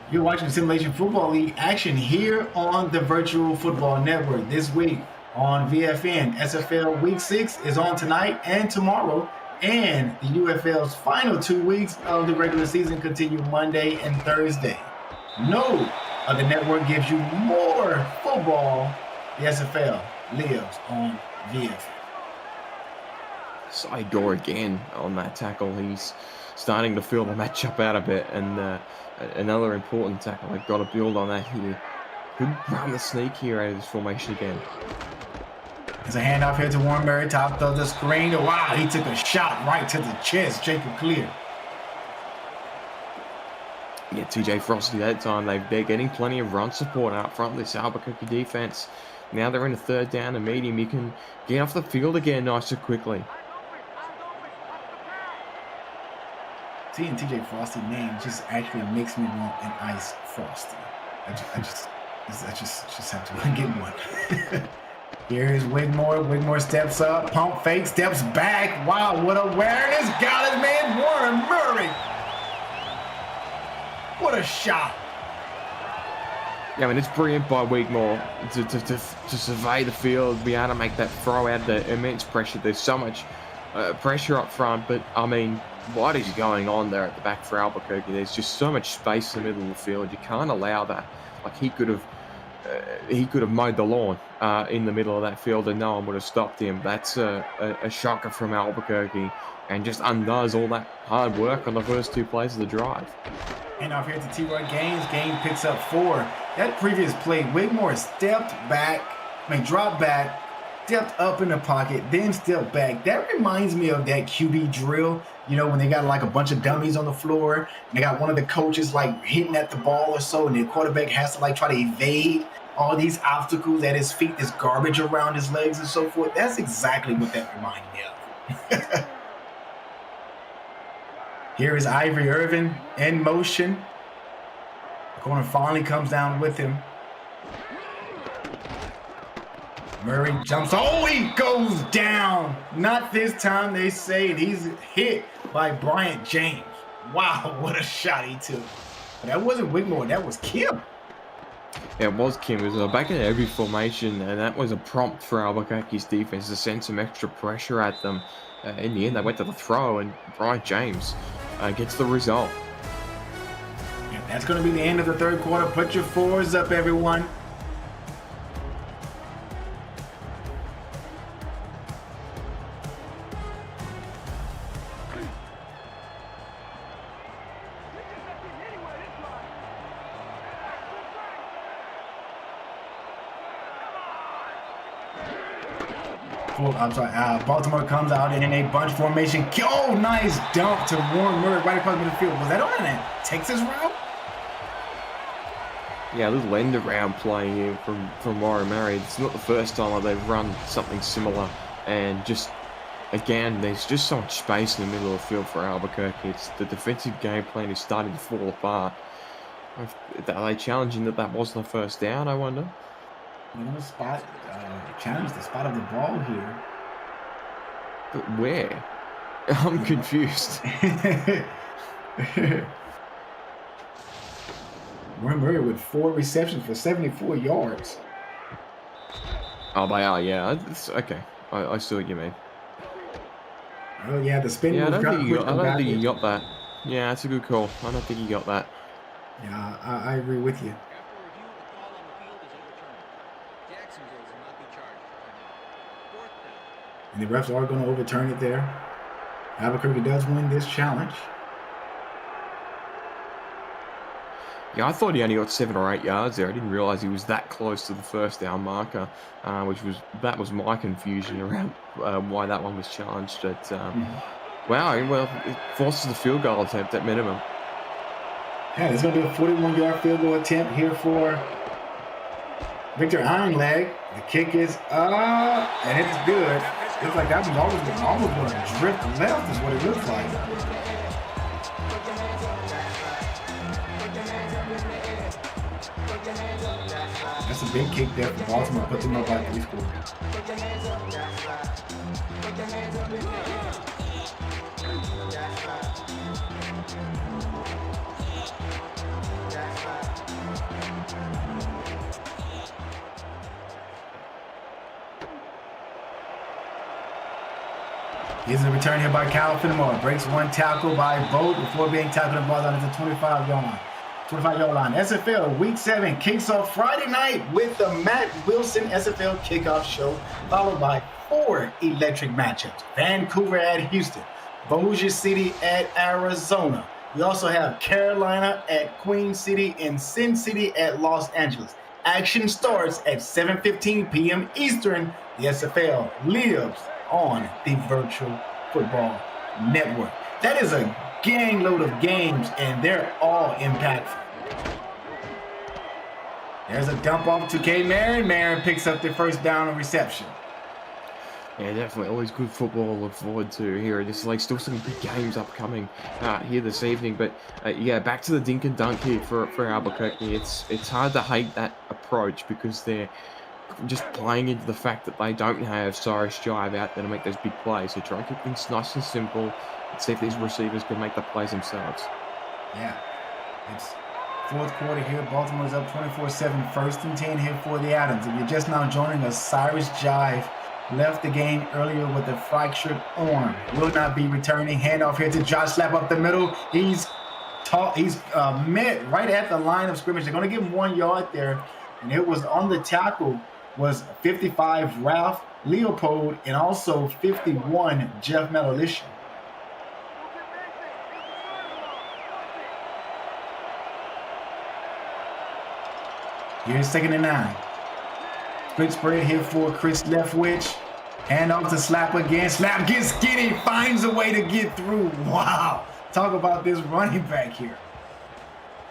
You're watching Simulation Football League action here on the Virtual Football Network. This week on VFN, SFL Week 6 is on tonight and tomorrow, and the UFL's final 2 weeks of the regular season continue Monday and Thursday. No other network gives you more football. The SFL lives on VFN. Side door again on that tackle. He's starting to feel the matchup out a bit, and another important tackle. I've got to build on that here. Could run the sneak here out of this formation again. There's a handoff here to Warren Murray, top of the screen. Wow, he took a shot right to the chest. Jacob clear. Yeah, TJ Frosty that time. They're getting plenty of run support out front, this Albuquerque defense. Now they're in a 3rd down and medium. You can get off the field again nice and quickly. Seeing TJ Frosty name just actually makes me want an ice Frosty. I just have to get one. Here's Wigmore. Wigmore steps up, pump fake, steps back. Wow, what awareness. Got his man, Warren Murray. What a shot. Yeah, I mean, it's brilliant by Wigmore to survey the field, be able to make that throw out of the immense pressure. There's so much pressure up front, but I mean, what is going on there at the back for Albuquerque? There's just so much space in the middle of the field. You can't allow that. Like, he could have mowed the lawn in the middle of that field and no one would have stopped him. That's a shocker from Albuquerque and just undoes all that hard work on the first 2 plays of the drive. And off here to T-Roy Gaines. Gaines picks up 4. That previous play, Wigmore dropped back, stepped up in the pocket, then stepped back. That reminds me of that QB drill, when they got like a bunch of dummies on the floor, and they got one of the coaches like hitting at the ball or so, and the quarterback has to like try to evade all these obstacles at his feet, this garbage around his legs and so forth. That's exactly what that reminded me of. Here is Ivory Irvin in motion. The corner finally comes down with him. Murray jumps. Oh, he goes down. Not this time, they say. And he's hit by Bryant James. Wow, what a shot he took. But that wasn't Wigmore. That was Kim. Yeah, it was Kim. It was a back in every formation, and that was a prompt for Albuquerque's defense to send some extra pressure at them. In the end, they went to the throw, and Bryant James gets the result. Yeah, that's going to be the end of the 3rd quarter. Put your 4s up, everyone. Baltimore comes out in a bunch formation. Oh, nice dump to Warren Murray right across the field. Was that on a Texas route? Yeah, a little end around play here from Warren Murray. It's not the first time that they've run something similar. And just, again, there's just so much space in the middle of the field for Albuquerque. It's the defensive game plan is starting to fall apart. Are they challenging that wasn't the first down, I wonder? Challenge the spot of the ball here. But where? I'm confused. Warren Murray with 4 receptions for 74 yards. Oh, they are, yeah. It's, okay, I see what you mean. Oh, yeah, the spin yeah, move. I don't think he got that. Yeah, that's a good call. I don't think he got that. Yeah, I agree with you. And the refs are going to overturn it there. Albuquerque does win this challenge. Yeah, I thought he only got 7 or 8 yards there. I didn't realize he was that close to the first down marker, that was my confusion around why that one was challenged. But Wow, well, it forces the field goal attempt at minimum. Yeah, there's going to be a 41-yard field goal attempt here for Victor Ironleg. The kick is up, and it's good. Looks like that one's almost going to drift left is what it looks like. That's a big kick there for Baltimore. Put them up by 3 scores. Here's a return here by Kyle Fenimore. Breaks one tackle by Boat before being tackled and ball down at the 25-yard line. 25-yard line. SFL Week 7 kicks off Friday night with the Matt Wilson SFL kickoff show, followed by 4 electric matchups. Vancouver at Houston, Bossier City at Arizona. We also have Carolina at Queen City and Sin City at Los Angeles. Action starts at 7:15 p.m. Eastern. The SFL lives on the Virtual Football Network. That is a gang load of games, and they're all impactful. There's a dump off to K. Marin. Marin picks up the first down on reception. Yeah, definitely. Always good football to look forward to here. There's like still some big games upcoming here this evening. But yeah, back to the dink and dunk here for Albuquerque. It's hard to hate that approach because they're just playing into the fact that they don't have Cyrus Jive out there to make those big plays. So try and keep things nice and simple and see if these receivers can make the plays themselves. Yeah, it's fourth quarter here. Baltimore's up 24-7, 1st and 10 here for the Adams. If you're just now joining us, Cyrus Jive left the game earlier with a fractured arm. Will not be returning. Handoff here to Josh Slap up the middle. He's met right at the line of scrimmage. They're going to give him 1 yard there. And it was on the tackle was 55 Ralph Leopold and also 51 Jeff Metalisha. Here's 2nd and 9. Quick spread here for Chris Leftwich. Hand off to Slap again. Slap gets skinny, finds a way to get through. Wow. Talk about this running back here.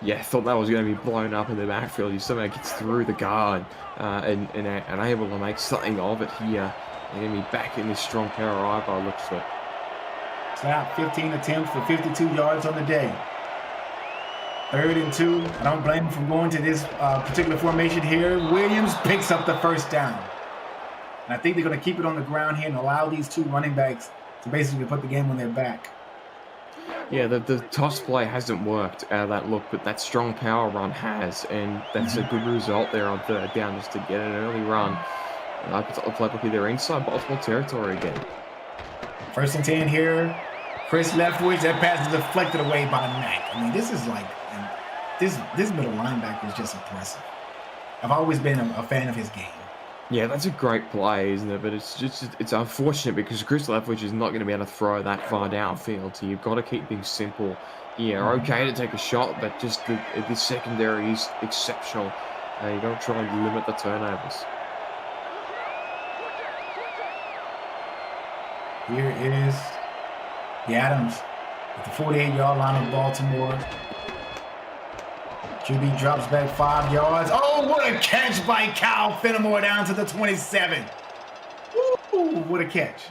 Yeah, I thought that was going to be blown up in the backfield. He somehow gets through the guard and able to make something of it here. They're going to be back in this strong power eye by looks of it. Slap 15 attempts for 52 yards on the day. 3rd and 2. I don't blame him for going to this particular formation here. Williams picks up the first down. And I think they're going to keep it on the ground here and allow these 2 running backs to basically put the game on their back. Yeah, the toss play hasn't worked out of that look, but that strong power run has, and that's a good result there on 3rd down just to get an early run. And I look like they're inside Baltimore territory again. 1st and 10 here. Chris Leftwich, that pass is deflected away by Mack. I mean, this is like, this middle linebacker is just impressive. I've always been a fan of his game. Yeah, that's a great play, isn't it? But it's unfortunate because Chris Leftwich is not going to be able to throw that far downfield. So you've got to keep things simple. Yeah, okay to take a shot, but just the secondary is exceptional. You've got to try and limit the turnovers. Here is the Adams at the 48-yard line of Baltimore. QB drops back 5 yards. Oh, what a catch by Kyle Fenimore down to the 27. Ooh, what a catch.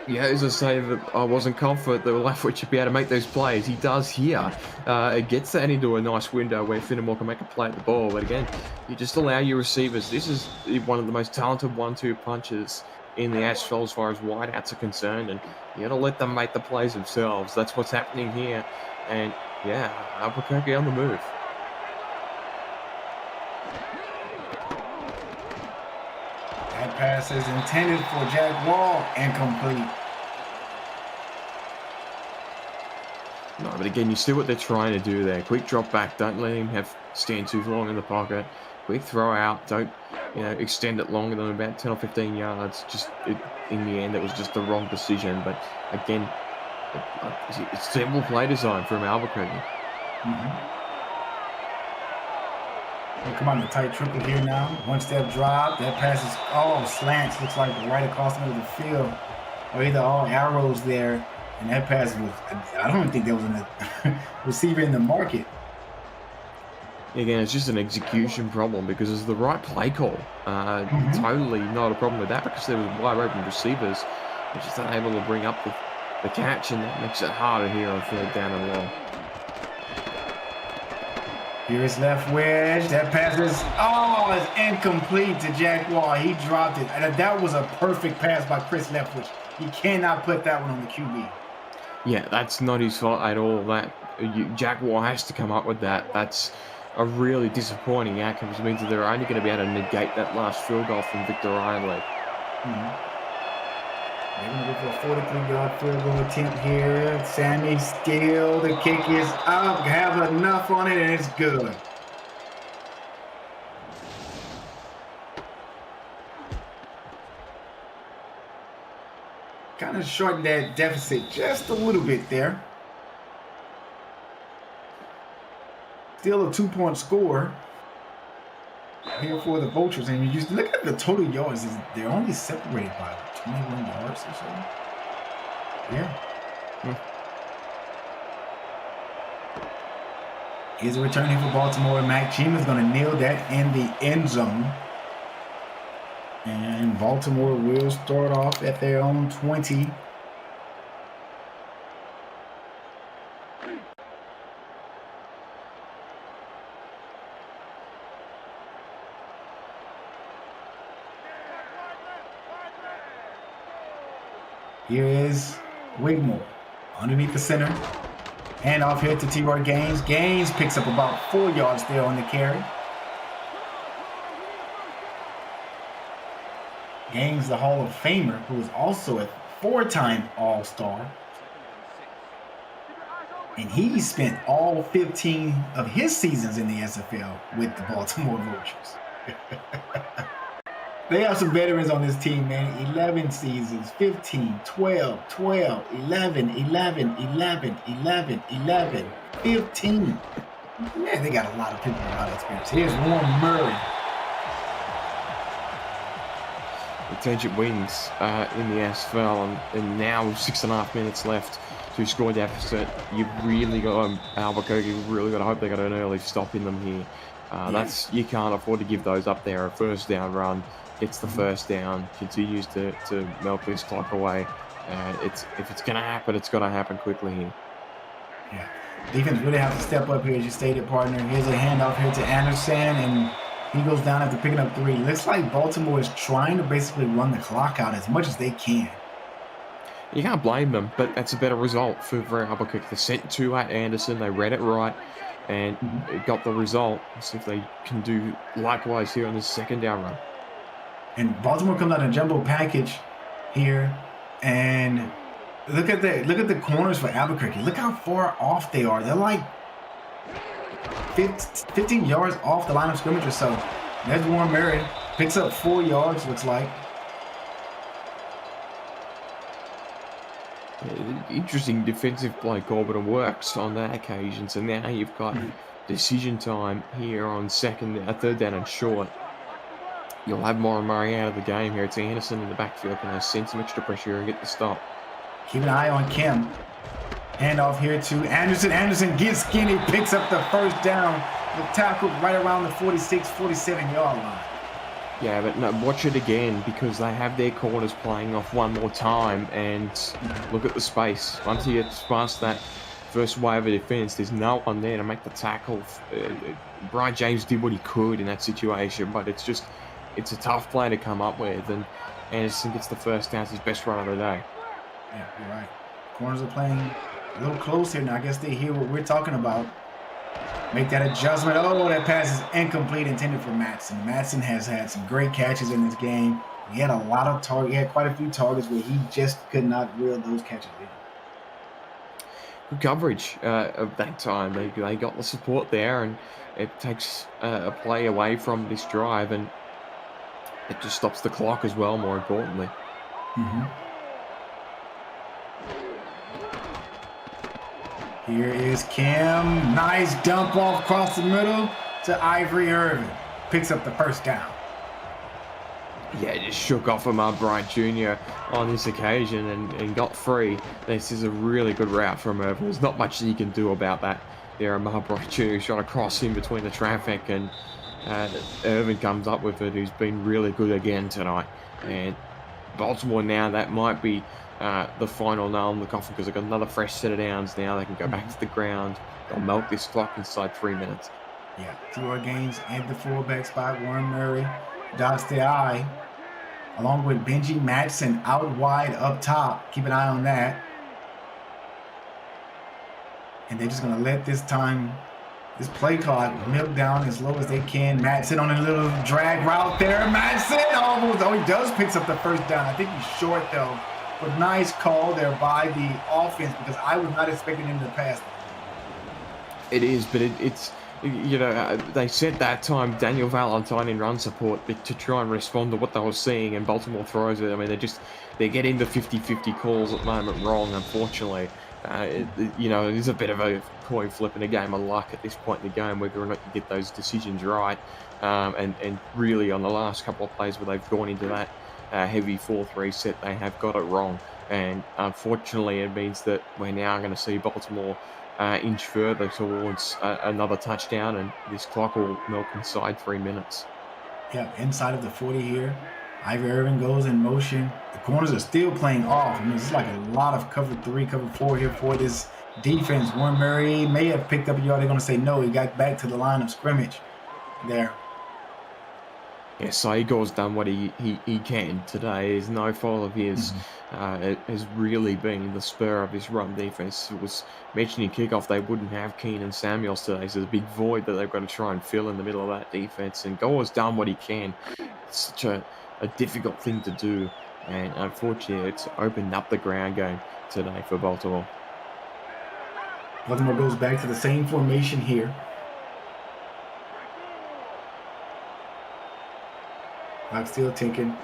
Yeah, as I say, that I wasn't confident that Leftwich should be able to make those plays. He does here. It gets that into a nice window where Fenimore can make a play at the ball. But again, you just allow your receivers. This is one of the most talented 1-2 punches in the SFL as far as wideouts are concerned. And you got to let them make the plays themselves. That's what's happening here. And yeah, Albuquerque on the move. That pass is intended for Jack Wall and complete. No, but again, you see what they're trying to do there. Quick drop back. Don't let him stand too long in the pocket. Quick throw out. Don't extend it longer than about 10 or 15 yards. In the end, it was just the wrong decision. But again, it's simple play design from Albuquerque. Come on, the tight triple here now. 1-step drop. That pass is all slants. Looks like right across the middle of the field. Or either all arrows there And that pass was, I don't think there was a receiver in the market. Again, it's just an execution problem because it's the right play call. Totally not a problem with that because there was wide open receivers. They're just unable to bring up the catch, and that makes it harder here on third down and long. Here's left wedge. That pass is, it's incomplete to Jaguar. He dropped it. And that was a perfect pass by Chris Leftwich. You cannot put that one on the QB. Yeah, that's not his fault at all. Jaguar has to come up with that. That's a really disappointing outcome, which means that they're only going to be able to negate that last field goal from Victor Ryanley. They're going to go for a 43-yard field goal attempt here. Sammy still, the kick is up, have enough on it, and it's good. Kind of shortened that deficit just a little bit there. Still a 2-point score here for the Vultures. And you just look at the total yards. They're only separated by 21 yards or so. Yeah. Here's a return here for Baltimore. Mac Cheem is going to nail that in the end zone. And Baltimore will start off at their own 20. Here is Wigmore underneath the center. Hand off here to T-Roy Gaines. Gaines picks up about 4 yards there on the carry. Gaines, the Hall of Famer, who is also a 4-time All-Star. And he spent all 15 of his seasons in the SFL with the Baltimore Vultures. They have some veterans on this team, man. 11 seasons, 15, 12, 12, 11, 11, 11, 11, 11, 15. Man, they got a lot of people with a lot of experience. Here's Warren Murray. The Tangent wins in the SFL, and now with 6.5 minutes left to score deficit, you've really got Albuquerque. You've really got to hope they got an early stop in them here. You can't afford to give those up there. A first down run gets the first down, continues to milk this clock away. If it's going to happen, it's got to happen quickly here. Yeah, defense really have to step up here, as you stated, partner. Here's a handoff here to Anderson, and he goes down after picking up 3. Looks like Baltimore is trying to basically run the clock out as much as they can. You can't blame them, but that's a better result for Albuquerque. They sent 2 at Anderson, they read it right, and it got the result. Let's see if they can do likewise here on the second down run. And Baltimore comes out in a jumbo package here, and look at the corners for Albuquerque. Look how far off they are. They're like 15 yards off the line of scrimmage or so. There's Warren Murray, picks up 4 yards, looks like. Interesting defensive play call, but it works on that occasion. So now you've got decision time here on third down and short. You'll have Warren Murray out of the game here. It's Anderson in the backfield. Can they send some extra pressure and get the stop? Keep an eye on Kim. Hand off here to Anderson. Anderson gets skinny, picks up the first down. The tackle right around the 46, 47-yard line. Yeah, but no, watch it again because they have their corners playing off one more time, and look at the space. Once he gets past that first wave of defense, there's no one there to make the tackle. Brian James did what he could in that situation, but it's a tough play to come up with, and Anderson gets the first down. It's his best run of the day. Yeah, you're right. Corners are playing a little close here now. I guess they hear what we're talking about. Make that adjustment. Oh, that pass is incomplete, intended for Matson. Matson has had some great catches in this game. He had a lot of targets. He had quite a few targets where he just could not reel those catches in. Good coverage of that time. They got the support there, and it takes a play away from this drive, and it just stops the clock as well, more importantly. Here is Kim. Nice dump off across the middle to Ivory Irvin. Picks up the first down. Yeah, just shook off Ahmad Bryant Jr. on this occasion and got free. This is a really good route from Irvin. There's not much that you can do about that. There, Ahmad Bryant Jr. shot across in between the traffic, and Irvin comes up with it, who's been really good again tonight. And Baltimore now, that might be the final nail in the coffin because they've got another fresh set of downs now. They can go back to the ground. They'll milk this clock inside 3 minutes. Yeah, T.R. Gaines at the fullback spot. Warren Murray dots the I, along with Benji Madsen out wide up top. Keep an eye on that. And they're just going to let this play clock milk down as low as they can. Madsen on a little drag route there. Madsen almost, he does picks up the first down. I think he's short though. But nice call there by the offense because I was not expecting him to pass. It is, but it's they said that time Daniel Valentine in run support to try and respond to what they were seeing, and Baltimore throws it. I mean, they're getting the 50-50 calls at the moment wrong, unfortunately. It is a bit of a coin flip and a game of luck at this point in the game, whether or not you get those decisions right. And really on the last couple of plays where they've gone into that heavy 4-3 set, they have got it wrong. And unfortunately, it means that we're now going to see Baltimore inch further towards another touchdown, and this clock will milk inside 3 minutes. Yeah, inside of the 40 here. Ivy Irvin goes in motion. The corners are still playing off. I mean, it's like a lot of cover 3, cover 4 here for this defense. Warren Murray may have picked up a yard. They're going to say no. He got back to the line of scrimmage there. Yeah, so Igor's done what he can today. It's no fault of his. It has really been the spur of his run defense. It was mentioning kickoff, they wouldn't have Keenan Samuels today, so there's a big void that they've got to try and fill in the middle of that defense. And Igor's done what he can. It's such a difficult thing to do, and unfortunately, it's opened up the ground game today for Baltimore. Baltimore goes back to the same formation here. Clock still ticking.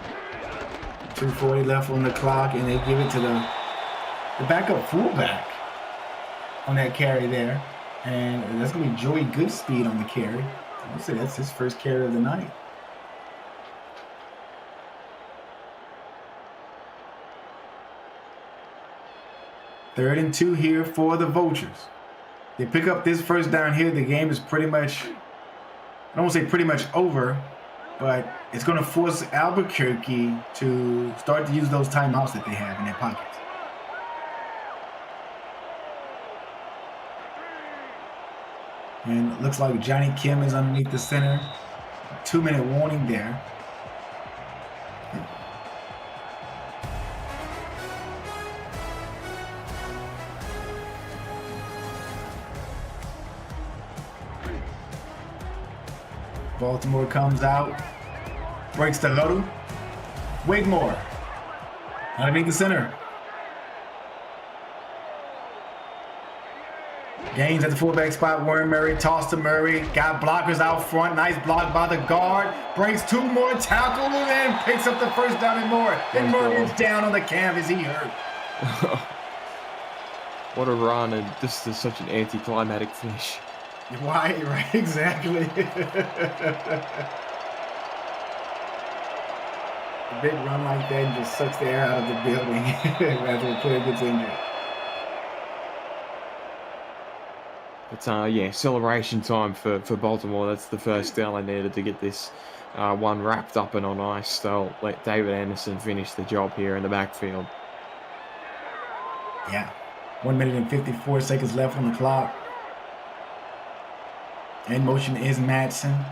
2:40 left on the clock, and they give it to the backup fullback on that carry there. And that's going to be Joey Goodspeed on the carry. I'll say that's his first carry of the night. Third and 2 here for the Vultures. They pick up this first down here. The game is pretty much, I don't want to say pretty much over, but it's going to force Albuquerque to start to use those timeouts that they have in their pockets. And it looks like Johnny Kim is underneath the center. 2-minute warning there. Baltimore comes out, breaks the huddle. Wigmore underneath the center. Gaines at the fullback spot. Warren Murray tossed to Murray. Got blockers out front. Nice block by the guard. Breaks 2 more tackles and picks up the first down and more. And Murray's down on the canvas. He hurt. What a run, and this is such an anticlimactic finish. Why? Right, exactly. A big run like that just sucks the air out of the building after a player gets injured. But yeah, celebration time for Baltimore. That's the first down they needed to get this one wrapped up and on ice. They'll let David Anderson finish the job here in the backfield. Yeah, 1 minute and 54 seconds left on the clock. In motion is Madsen.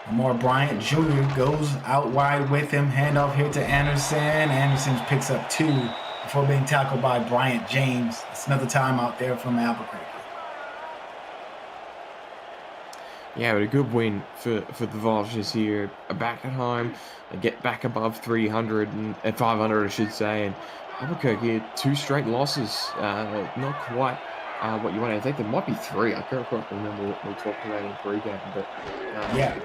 Lamar Bryant Jr. goes out wide with him. Handoff here to Anderson. Anderson picks up 2 before being tackled by Bryant James. It's another timeout there from Albuquerque. Yeah, but a good win for the Vultures here. Back at home, they get back above 300 and 500, I should say. And Albuquerque had 2 straight losses. Not quite what you want to think. There might be 3. I can't quite remember what we talked about in pre-game, but again,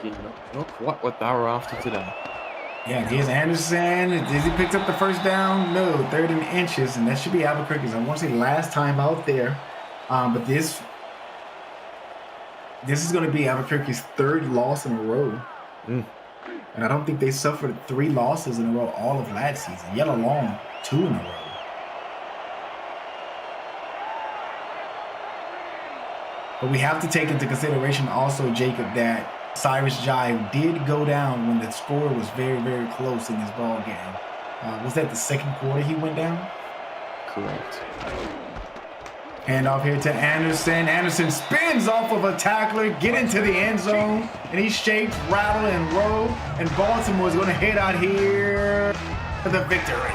not quite what they were after today. Yeah, here's Anderson. Has he picked up the first down? No, 3rd and inches, and that should be Albuquerque's. I want to say last time out there, but this is going to be Albuquerque's 3rd loss in a row Mm. And I don't think they suffered 3 losses in a row all of last season, yet alone 2 in a row. But we have to take into consideration also, Jacob, that Cyrus Jive did go down when the score was very, very close in this ball game. Was that the second quarter he went down? Correct. Hand off here to Anderson. Anderson spins off of a tackler, get into the end zone, and he shakes, rattle, and roll. And Baltimore is going to head out here for the victory.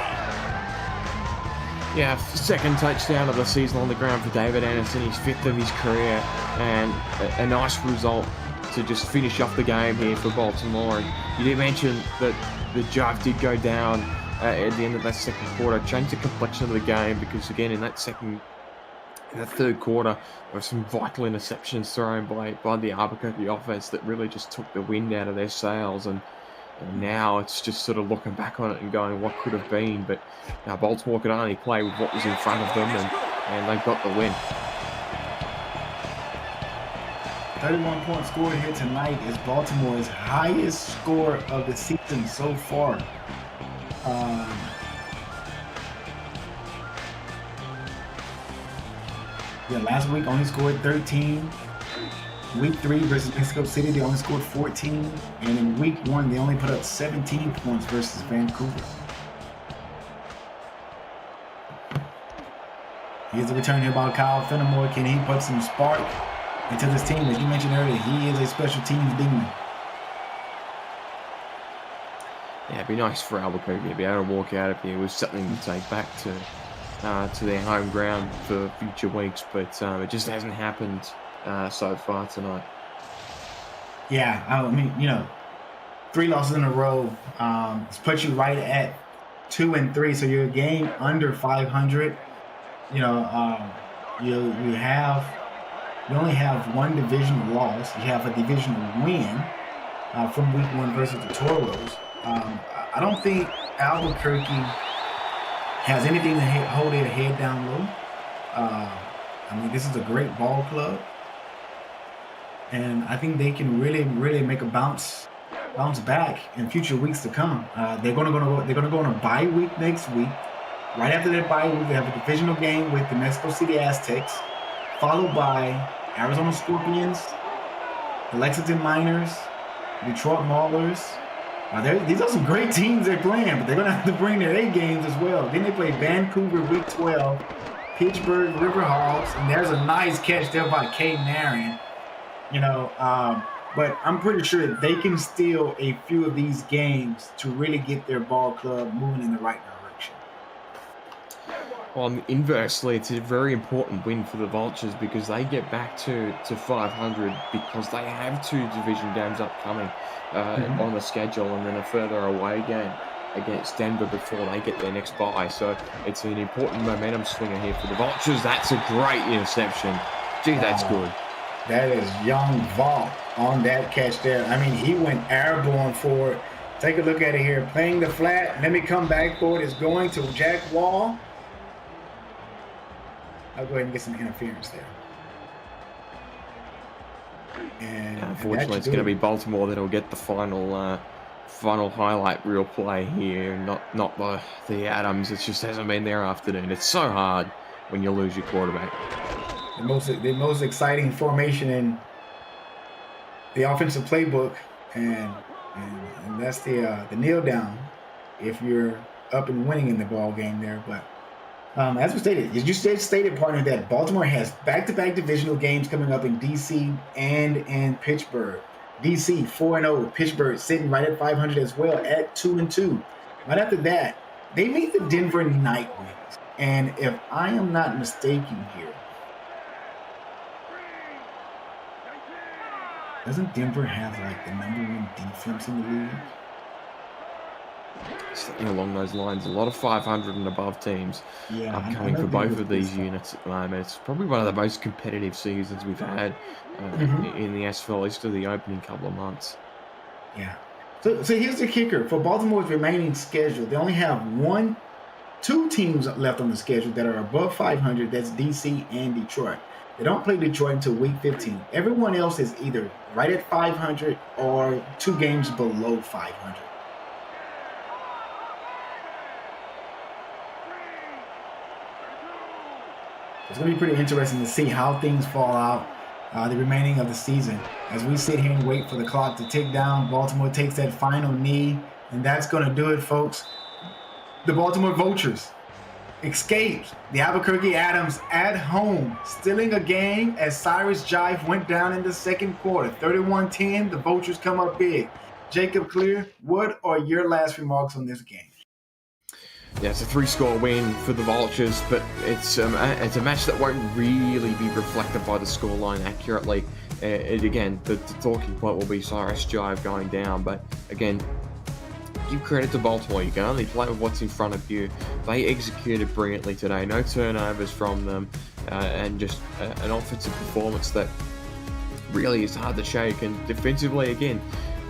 Yeah, second touchdown of the season on the ground for David Anderson, his 5th of his career, and a nice result to just finish off the game here for Baltimore. And you did mention that the Jive did go down at the end of that second quarter, changed the complexion of the game, because again in the third quarter, there were some vital interceptions thrown by the Albuquerque offense that really just took the wind out of their sails. And now it's just sort of looking back on it and going, what could have been? But Baltimore could only play with what was in front of them, and they got the win. 31-point score here tonight is Baltimore's highest score of the season so far. Last week only scored 13. Week 3 versus Mexico City, they only scored 14. And in week 1, they only put up 17 points versus Vancouver. Here's the return here by Kyle Fenimore. Can he put some spark into this team? As you mentioned earlier, he is a special teams demon. Yeah, it'd be nice for Albuquerque to be able to walk out of here with something to take back to their home ground for future weeks, but it just hasn't happened so far tonight. Yeah, I mean, 3 losses in a row puts you right at 2-3, so you're a game under 500. You only have one divisional loss. You have a divisional win from week 1 versus the Toros. I don't think Albuquerque has anything to hold their head down low. This is a great ball club, and I think they can really, really make a bounce back in future weeks to come. They're gonna go on a bye week next week. Right after their bye week, they have a divisional game with the Mexico City Aztecs, followed by Arizona Scorpions, the Lexington Miners, Detroit Maulers. These are some great teams they're playing, but they're going to have to bring their A games as well. Then they play Vancouver week 12, Pittsburgh Riverhawks, and there's a nice catch there by Caden Marion. But I'm pretty sure they can steal a few of these games to really get their ball club moving in the right direction. Well, inversely, it's a very important win for the Vultures because they get back to 500 because they have 2 division games upcoming on the schedule, and then a further away game against Denver before they get their next bye. So it's an important momentum swinger here for the Vultures. That's a great interception. Gee, that's good. That is young Vault on that catch there. He went airborne for it. Take a look at it here. Playing the flat. Let me come back for it. It's going to Jack Wall. I'll go ahead and get some interference there. And unfortunately, it's going to be Baltimore that'll get the final highlight reel play here, not the Adams. It just hasn't been their afternoon. It's so hard when you lose your quarterback. The most exciting formation in the offensive playbook, and that's the kneel down if you're up and winning in the ball game there, but. As we stated, partner, that Baltimore has back-to-back divisional games coming up in D.C. and in Pittsburgh. D.C. 4-0, Pittsburgh sitting right at 500 as well at 2-2. Right after that, they meet the Denver Nightwings, and if I am not mistaken here, doesn't Denver have the number 1 defense in the league? Something along those lines. A lot of 500 and above teams upcoming for both of these units at the moment. It's probably one of the most competitive seasons we've had in the SFL, at least of the opening couple of months. Yeah. So here's the kicker. For Baltimore's remaining schedule, they only have 2 teams left on the schedule that are above 500. That's DC and Detroit. They don't play Detroit until week 15. Everyone else is either right at 500 or 2 games below 500. It's going to be pretty interesting to see how things fall out the remaining of the season. As we sit here and wait for the clock to tick down, Baltimore takes that final knee, and that's going to do it, folks. The Baltimore Vultures escaped the Albuquerque Adams at home, stealing a game as Cyrus Jive went down in the second quarter. 31-10, the Vultures come up big. Jacob Clear, what are your last remarks on this game? Yeah, it's a 3-score win for the Vultures, but it's a match that won't really be reflected by the scoreline accurately. Again, the talking point will be Cyrus Jive going down, but again, give credit to Baltimore. You can only play with what's in front of you. They executed brilliantly today. No turnovers from them, and just an offensive performance that really is hard to shake. And defensively, again,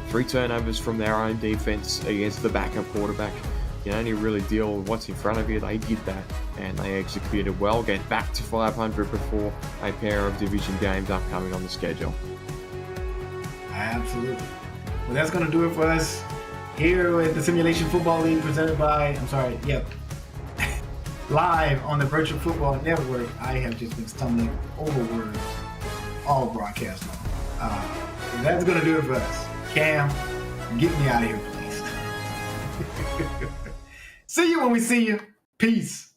3 turnovers from their own defense against the backup quarterback. You can only really deal with what's in front of you. They did that, and they executed well. Get back to 500 before a pair of division games upcoming on the schedule. Absolutely. Well, that's going to do it for us here at the Simulation Football League, presented by, live on the Virtual Football Network. I have just been stumbling over words all broadcast long. That's going to do it for us. Cam, get me out of here, please. See you when we see you. Peace.